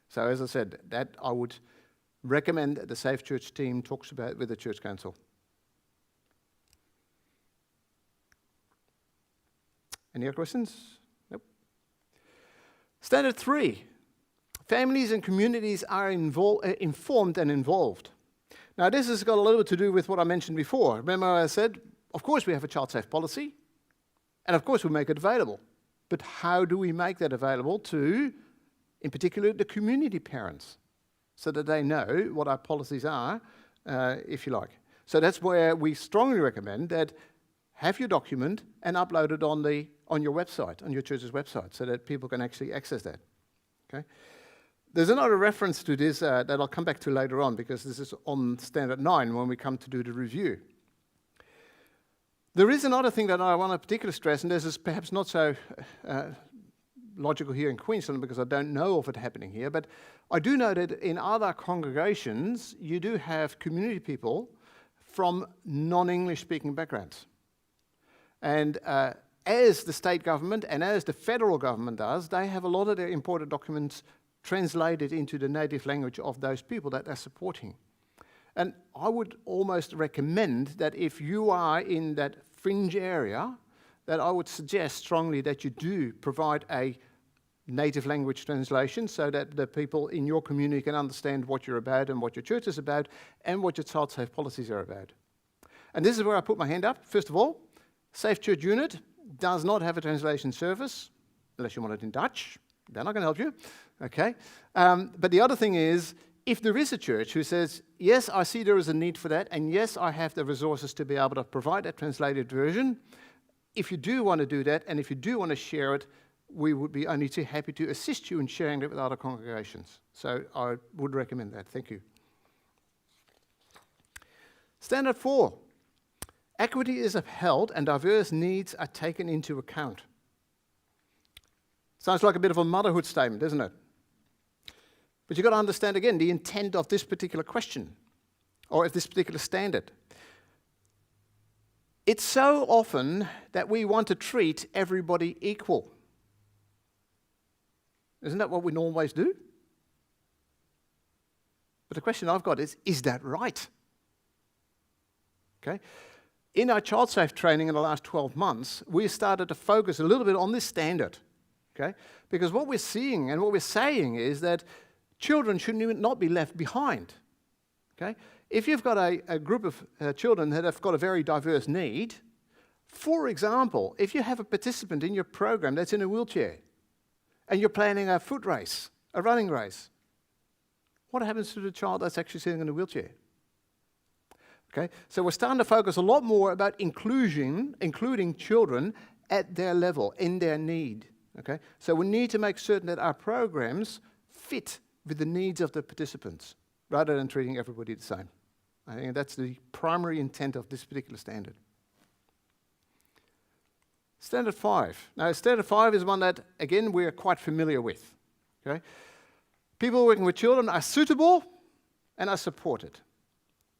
[SPEAKER 1] So as I said, that I would recommend that the Safe Church team talks about with the Church Council. Any other questions? Nope. Standard 3. Families and communities are informed and involved. Now, this has got a little bit to do with what I mentioned before. Remember I said, of course we have a child safe policy, and of course we make it available. But how do we make that available to, in particular, the community parents, so that they know what our policies are, if you like. So that's where we strongly recommend that have your document and upload it on your website, on your church's website, so that people can actually access that. Okay? There's another reference to this that I'll come back to later on, because this is on Standard 9 when we come to do the review. There is another thing that I want to particularly stress, and this is perhaps not so logical here in Queensland because I don't know of it happening here, but I do know that in other congregations you do have community people from non-English speaking backgrounds. And as the state government and as the federal government does, they have a lot of their imported documents translated into the native language of those people that they're supporting. And I would almost recommend that if you are in that fringe area, that I would suggest strongly that you do provide a native language translation so that the people in your community can understand what you're about and what your church is about and what your child safe policies are about. And this is where I put my hand up. First of all, Safe Church Unit does not have a translation service, unless you want it in Dutch. Then I can help you. Okay. But the other thing is, if there is a church who says, yes, I see there is a need for that, and yes, I have the resources to be able to provide that translated version, if you do want to do that, and if you do want to share it, we would be only too happy to assist you in sharing it with other congregations. So I would recommend that. Thank you. Standard 4. Equity is upheld and diverse needs are taken into account. Sounds like a bit of a motherhood statement, doesn't it? But you've got to understand again the intent of this particular question, or of this particular standard. It's so often that we want to treat everybody equal. Isn't that what we always do? But the question I've got is that right? Okay. In our child safe training in the last 12 months, we started to focus a little bit on this standard. Okay? Because what we're seeing and what we're saying is that children should not be left behind. Okay? If you've got a group of children that have got a very diverse need, for example, if you have a participant in your program that's in a wheelchair and you're planning a foot race, a running race, what happens to the child that's actually sitting in a wheelchair? Okay? So we're starting to focus a lot more about including children at their level, in their need. Okay? So we need to make certain that our programs fit with the needs of the participants, rather than treating everybody the same. I think that's the primary intent of this particular standard. Standard 5. Now, Standard 5 is one that, again, we're quite familiar with. Okay? People working with children are suitable and are supported.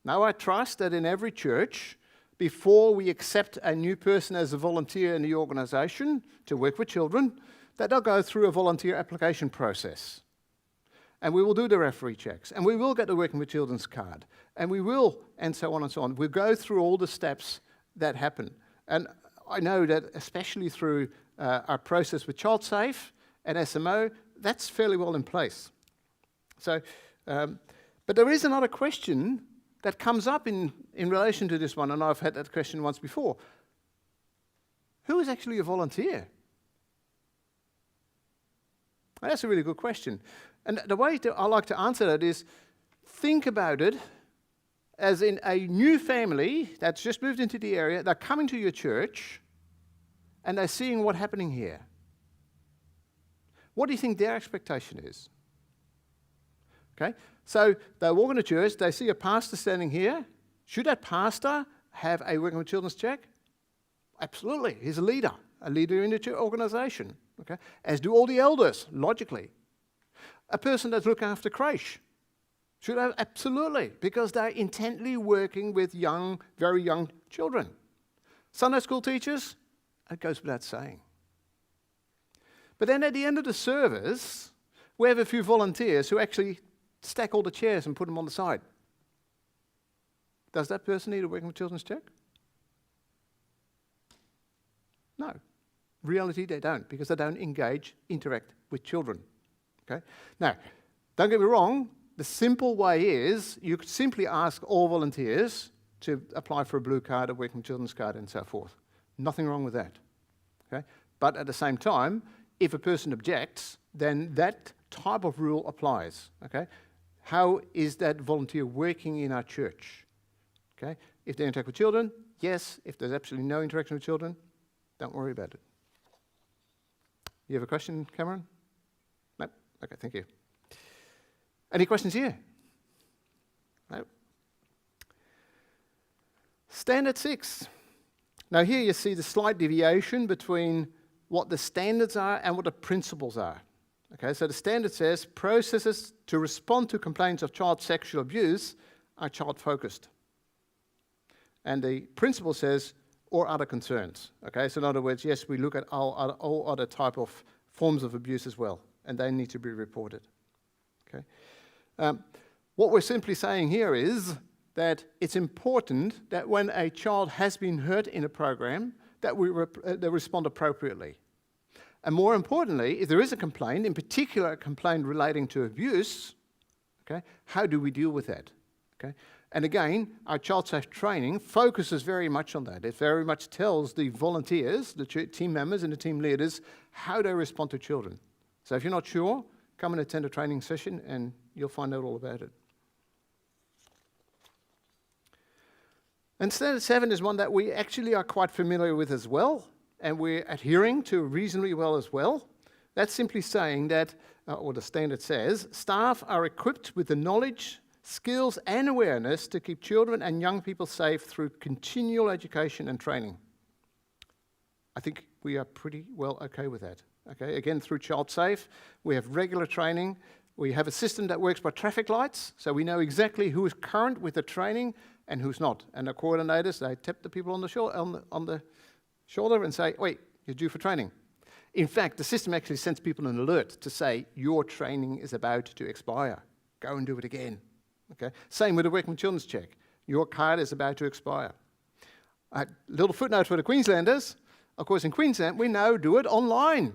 [SPEAKER 1] Now, I trust that in every church, before we accept a new person as a volunteer in the organisation to work with children, that they'll go through a volunteer application process. And we will do the referee checks, and we will get the Working with Children's card, and we will, and so on and so on. We'll go through all the steps that happen. And I know that especially through our process with ChildSafe and SMO, that's fairly well in place. So, but there is another question that comes up in relation to this one, and I've had that question once before. Who is actually a volunteer? Well, that's a really good question. And the way I like to answer that is, think about it as in a new family that's just moved into the area, they're coming to your church, and they're seeing what's happening here. What do you think their expectation is? Okay, so they walk into church, they see a pastor standing here. Should that pastor have a Working with Children's check? Absolutely, he's a leader in the church organisation. Okay, as do all the elders, logically. A person that's looking after creche should have, absolutely, because they're intently working with young, very young children. Sunday school teachers, it goes without saying. But then at the end of the service, we have a few volunteers who actually stack all the chairs and put them on the side. Does that person need a Working with Children's check? No. Reality, they don't, because they don't interact with children. Okay? Now, don't get me wrong, the simple way is you could simply ask all volunteers to apply for a blue card, a Working with Children's card, and so forth. Nothing wrong with that. Okay? But at the same time, if a person objects, then that type of rule applies. Okay? How is that volunteer working in our church? Okay? If they interact with children, yes. If there's absolutely no interaction with children, don't worry about it. You have a question, Cameron? No? Okay, thank you. Any questions here? No? Standard 6. Now here you see the slight deviation between what the standards are and what the principles are. Okay, so the standard says processes to respond to complaints of child sexual abuse are child-focused. And the principle says, or other concerns. Okay, so in other words, yes, we look at all other type of forms of abuse as well, and they need to be reported. Okay, what we're simply saying here is that it's important that when a child has been hurt in a program, that they respond appropriately. And more importantly, if there is a complaint, in particular a complaint relating to abuse, okay, how do we deal with that? Okay? And again, our child safe training focuses very much on that. It very much tells the volunteers, the team members and the team leaders, how they respond to children. So if you're not sure, come and attend a training session and you'll find out all about it. And Standard 7 is one that we actually are quite familiar with as well, and we're adhering to reasonably well as well. That's simply saying that, or the standard says, staff are equipped with the knowledge, skills and awareness to keep children and young people safe through continual education and training. I think we are pretty well okay with that. Okay, again, through ChildSafe, we have regular training. We have a system that works by traffic lights, so we know exactly who is current with the training and who's not. And the coordinators, they tap the people on the shoulder and say, wait, you're due for training. In fact, the system actually sends people an alert to say, your training is about to expire. Go and do it again. Okay? Same with the Working with Children's check. Your card is about to expire. A little footnote for the Queenslanders. Of course, in Queensland, we now do it online.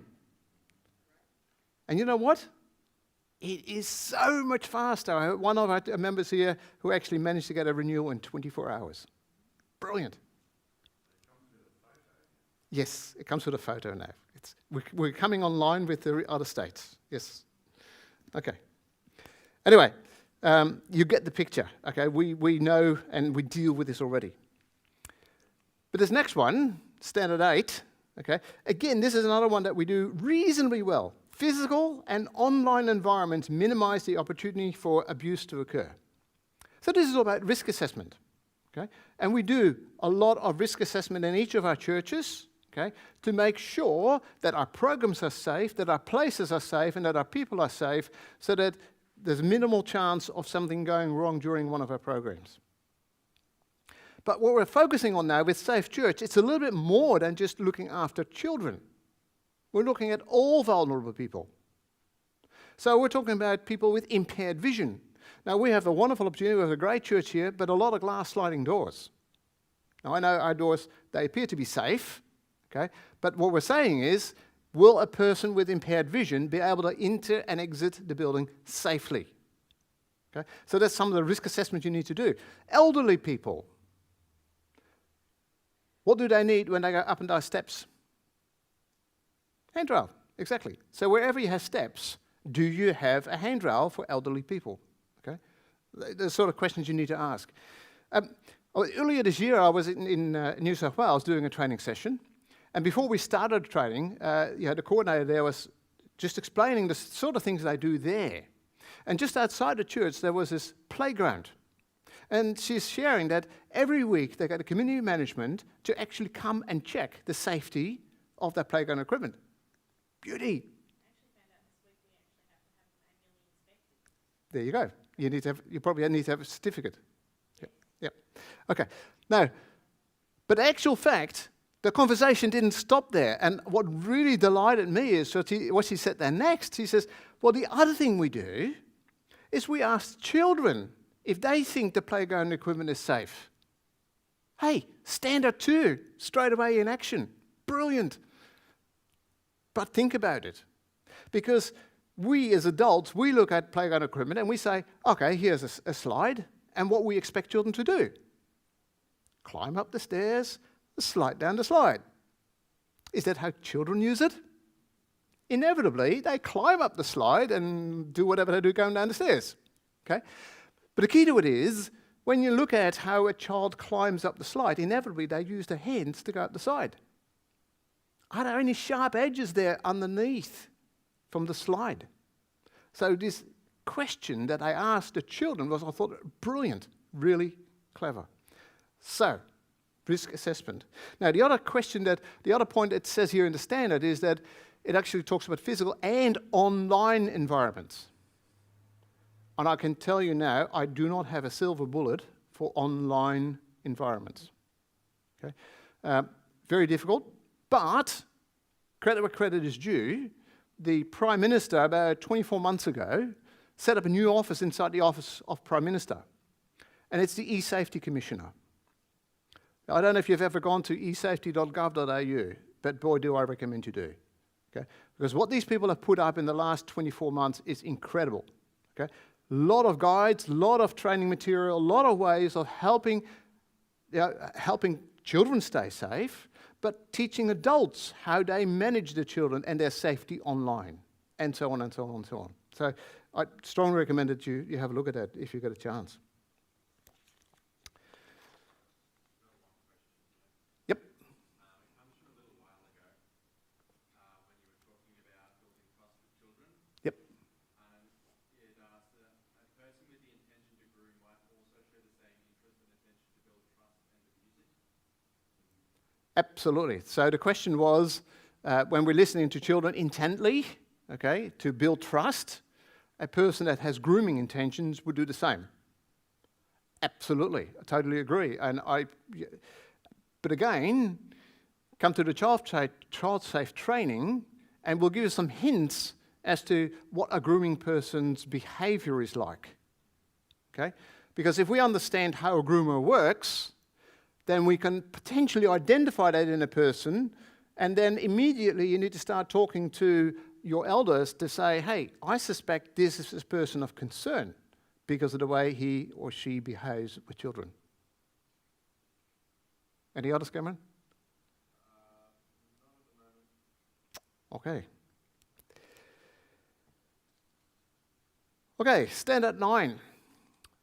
[SPEAKER 1] And you know what? It is so much faster. I have one of our members here who actually managed to get a renewal in 24 hours. Brilliant. Yes, it comes with a photo now. We're coming online with the other states. Yes. Okay. Anyway, you get the picture. Okay, we know and we deal with this already. But this next one, Standard 8, okay, again, this is another one that we do reasonably well. Physical and online environments minimize the opportunity for abuse to occur. So this is all about risk assessment. Okay? And we do a lot of risk assessment in each of our churches. okay, to make sure that our programs are safe, that our places are safe, and that our people are safe, so that there's minimal chance of something going wrong during one of our programs. But what we're focusing on now with Safe Church, it's a little bit more than just looking after children. We're looking at all vulnerable people. So we're talking about people with impaired vision. Now, we have a wonderful opportunity, we have a great church here, but a lot of glass sliding doors. Now, I know our doors, they appear to be safe, okay? But what we're saying is, will a person with impaired vision be able to enter and exit the building safely? Okay? So that's some of the risk assessment you need to do. Elderly people, what do they need when they go up and down steps? Handrail, exactly. So wherever you have steps, do you have a handrail for elderly people? Okay, the sort of questions you need to ask. Earlier this year, I was in New South Wales doing a training session, and before we started training, the coordinator there was just explaining the sort of things they do there. And just outside the church, there was this playground. And she's sharing that every week they get a community management to actually come and check the safety of that playground equipment. Beauty. There you go. You probably need to have a certificate. Yep. Okay. Now, but the actual fact, the conversation didn't stop there. And what really delighted me is what she said there next. She says, well, the other thing we do is we ask children if they think the playground equipment is safe. Hey, standard 2, straight away in action. Brilliant. But think about it. Because we as adults, we look at playground equipment and we say, okay, here's a slide, and what we expect children to do. Climb up the stairs, slide down the slide. Is that how children use it? Inevitably, they climb up the slide and do whatever they do going down the stairs. Okay? But the key to it is, when you look at how a child climbs up the slide, inevitably they use their hands to go up the side. Are there any sharp edges there underneath from the slide? So this question that I asked the children was, I thought, brilliant, really clever. So, risk assessment. Now, the other point it says here in the standard is that it actually talks about physical and online environments. And I can tell you now, I do not have a silver bullet for online environments. Okay? Very difficult, but credit where credit is due. The Prime Minister, about 24 months ago, set up a new office inside the Office of Prime Minister. And it's the eSafety Commissioner. Now, I don't know if you've ever gone to esafety.gov.au, but boy, do I recommend you do. Okay? Because what these people have put up in the last 24 months is incredible. Okay? A lot of guides, a lot of training material, a lot of ways of helping children stay safe, but teaching adults how they manage the children and their safety online, and so on and so on and so on. So I strongly recommend that you have a look at that if you get a chance. Yep.
[SPEAKER 7] It comes from a little while ago when you were talking about building trust with children.
[SPEAKER 1] Yep.
[SPEAKER 7] It asked that a person with the intention to groom might also share the same interest and intention to build trust and abuse it.
[SPEAKER 1] Absolutely. So the question was, when we're listening to children intently, okay, to build trust, a person that has grooming intentions would do the same. Absolutely. I totally agree. But again, come to the child safe training, and we'll give you some hints as to what a grooming person's behavior is like. Okay? Because if we understand how a groomer works, then we can potentially identify that in a person, and then immediately you need to start talking to your elders to say, hey, I suspect this is a person of concern because of the way he or she behaves with children. Any others, Cameron? Okay. Okay, standard 9.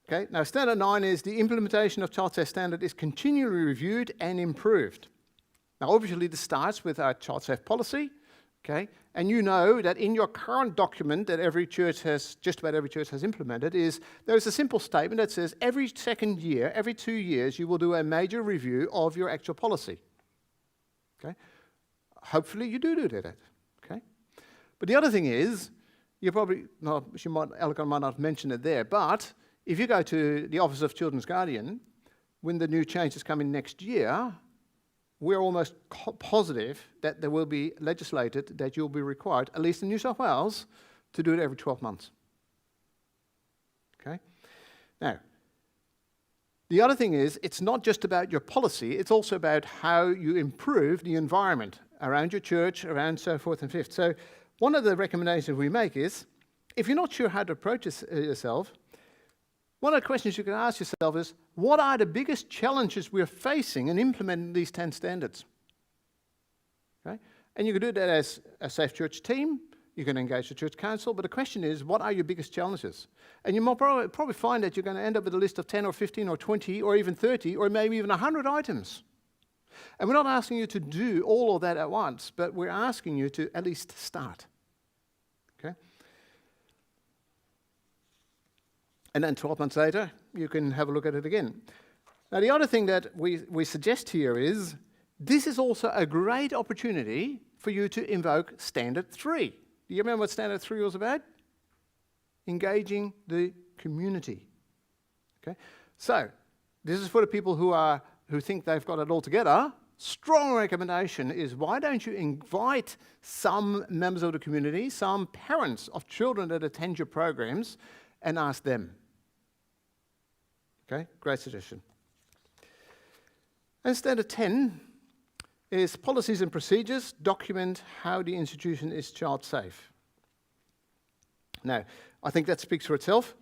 [SPEAKER 1] Okay, now standard 9 is the implementation of child safe standard is continually reviewed and improved. Now obviously this starts with our child safe policy, okay, and you know that in your current document that just about every church has implemented there's a simple statement that says every second year, every 2 years, you will do a major review of your actual policy. Okay? Hopefully you do that, okay? But the other thing is, you probably not, Alcon might not have mentioned it there, but if you go to the Office of Children's Guardian, when the new changes come in next year, we're almost positive that there will be legislated that you'll be required, at least in New South Wales, to do it every 12 months. Okay? Now, the other thing is, it's not just about your policy, it's also about how you improve the environment around your church, around so forth and fifth. So one of the recommendations we make is, if you're not sure how to approach yourself, one of the questions you can ask yourself is, what are the biggest challenges we're facing in implementing these 10 standards? Okay? And you can do that as a Safe Church team, you can engage the church council, but the question is, what are your biggest challenges? And you might probably find that you're going to end up with a list of 10 or 15 or 20 or even 30 or maybe even 100 items. And we're not asking you to do all of that at once, but we're asking you to at least start. Okay? And then 12 months later, you can have a look at it again. Now, the other thing that we suggest here is, this is also a great opportunity for you to invoke Standard 3. Do you remember what Standard 3 was about? Engaging the community. Okay? So, this is for the people who think they've got it all together. Strong recommendation is, why don't you invite some members of the community, some parents of children that attend your programs, and ask them. Okay, great suggestion. And Standard 10 is policies and procedures, document how the institution is child safe. Now, I think that speaks for itself.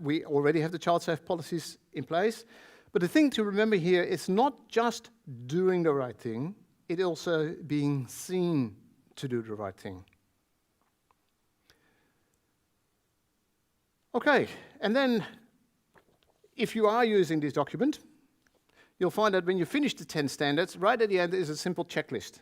[SPEAKER 1] We already have the child safe policies in place. But the thing to remember here is not just doing the right thing, it's also being seen to do the right thing. Okay, and then if you are using this document, you'll find that when you finish the 10 standards, right at the end is a simple checklist,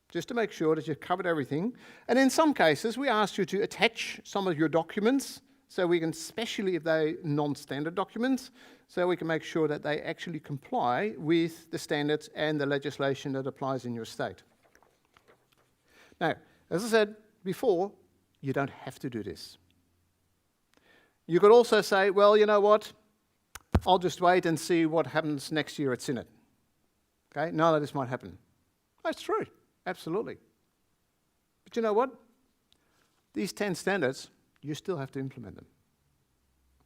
[SPEAKER 1] just to make sure that you've covered everything. And in some cases, we ask you to attach some of your documents, so we can, especially if they're non-standard documents, so we can make sure that they actually comply with the standards and the legislation that applies in your state. Now, as I said before, you don't have to do this. You could also say, well, you know what? I'll just wait and see what happens next year at Synod. Okay, none of this might happen. That's true, absolutely. But you know what? These 10 standards, you still have to implement them.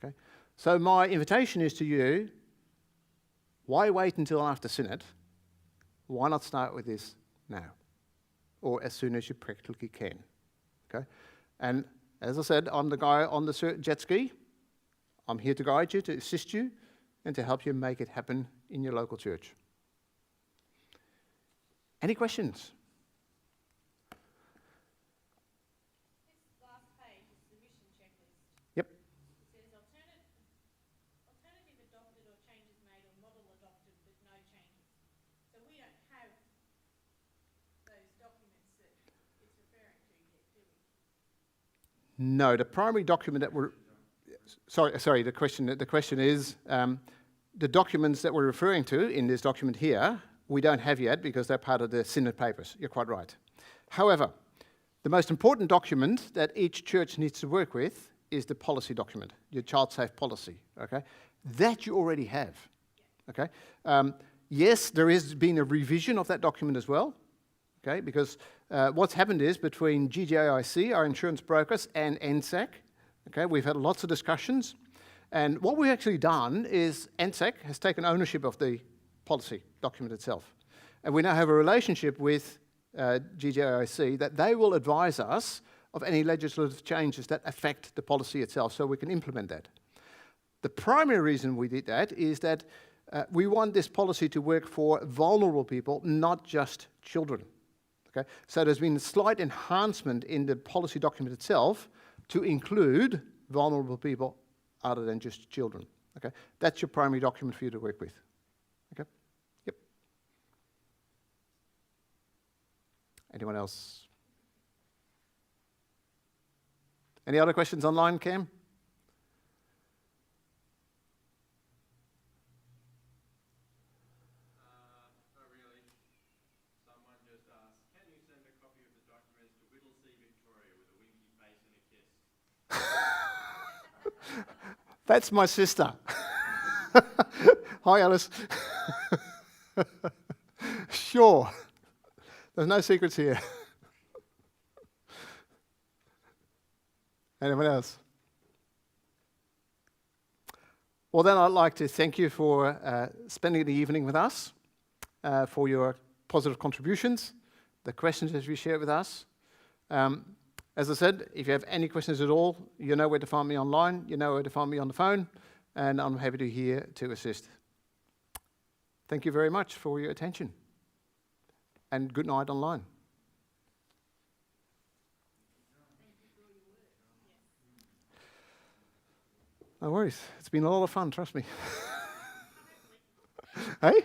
[SPEAKER 1] Okay? So my invitation is to you, why wait until after Synod? Why not start with this now? Or as soon as you practically can. Okay? And as I said, I'm the guy on the jet ski. I'm here to guide you, to assist you, and to help you make it happen in your local church. Any questions?
[SPEAKER 6] This last page is the mission checklist.
[SPEAKER 1] Yep.
[SPEAKER 6] It says alternative adopted or changes made or model adopted but no changes. So we don't have those documents that it's referring to yet, do we?
[SPEAKER 1] No, the primary document that we're... Sorry. The question is, the documents that we're referring to in this document here, we don't have yet because they're part of the Synod papers. You're quite right. However, the most important document that each church needs to work with is the policy document, your child safe policy. Okay, that you already have. Okay. Yes, there has been a revision of that document as well. Okay, because what's happened is between GJIC, our insurance brokers, and NSAC. Okay, we've had lots of discussions, and what we've actually done is NSAC has taken ownership of the policy document itself, and we now have a relationship with GJIC that they will advise us of any legislative changes that affect the policy itself, so we can implement that. The primary reason we did that is that we want this policy to work for vulnerable people, not just children. Okay, so there's been a slight enhancement in the policy document itself to include vulnerable people other than just children. Okay, that's your primary document for you to work with. Okay, yep. Anyone else? Any other questions online, Cam?
[SPEAKER 7] Not really. Someone just asked, can you
[SPEAKER 1] That's my sister. Hi, Alice. Sure. There's no secrets here. Anyone else? Well, then I'd like to thank you for spending the evening with us, for your positive contributions, the questions that you shared with us. As I said, if you have any questions at all, you know where to find me online, you know where to find me on the phone, and I'm happy to here to assist. Thank you very much for your attention, and good night online. No worries. It's been a lot of fun, trust me. Hey?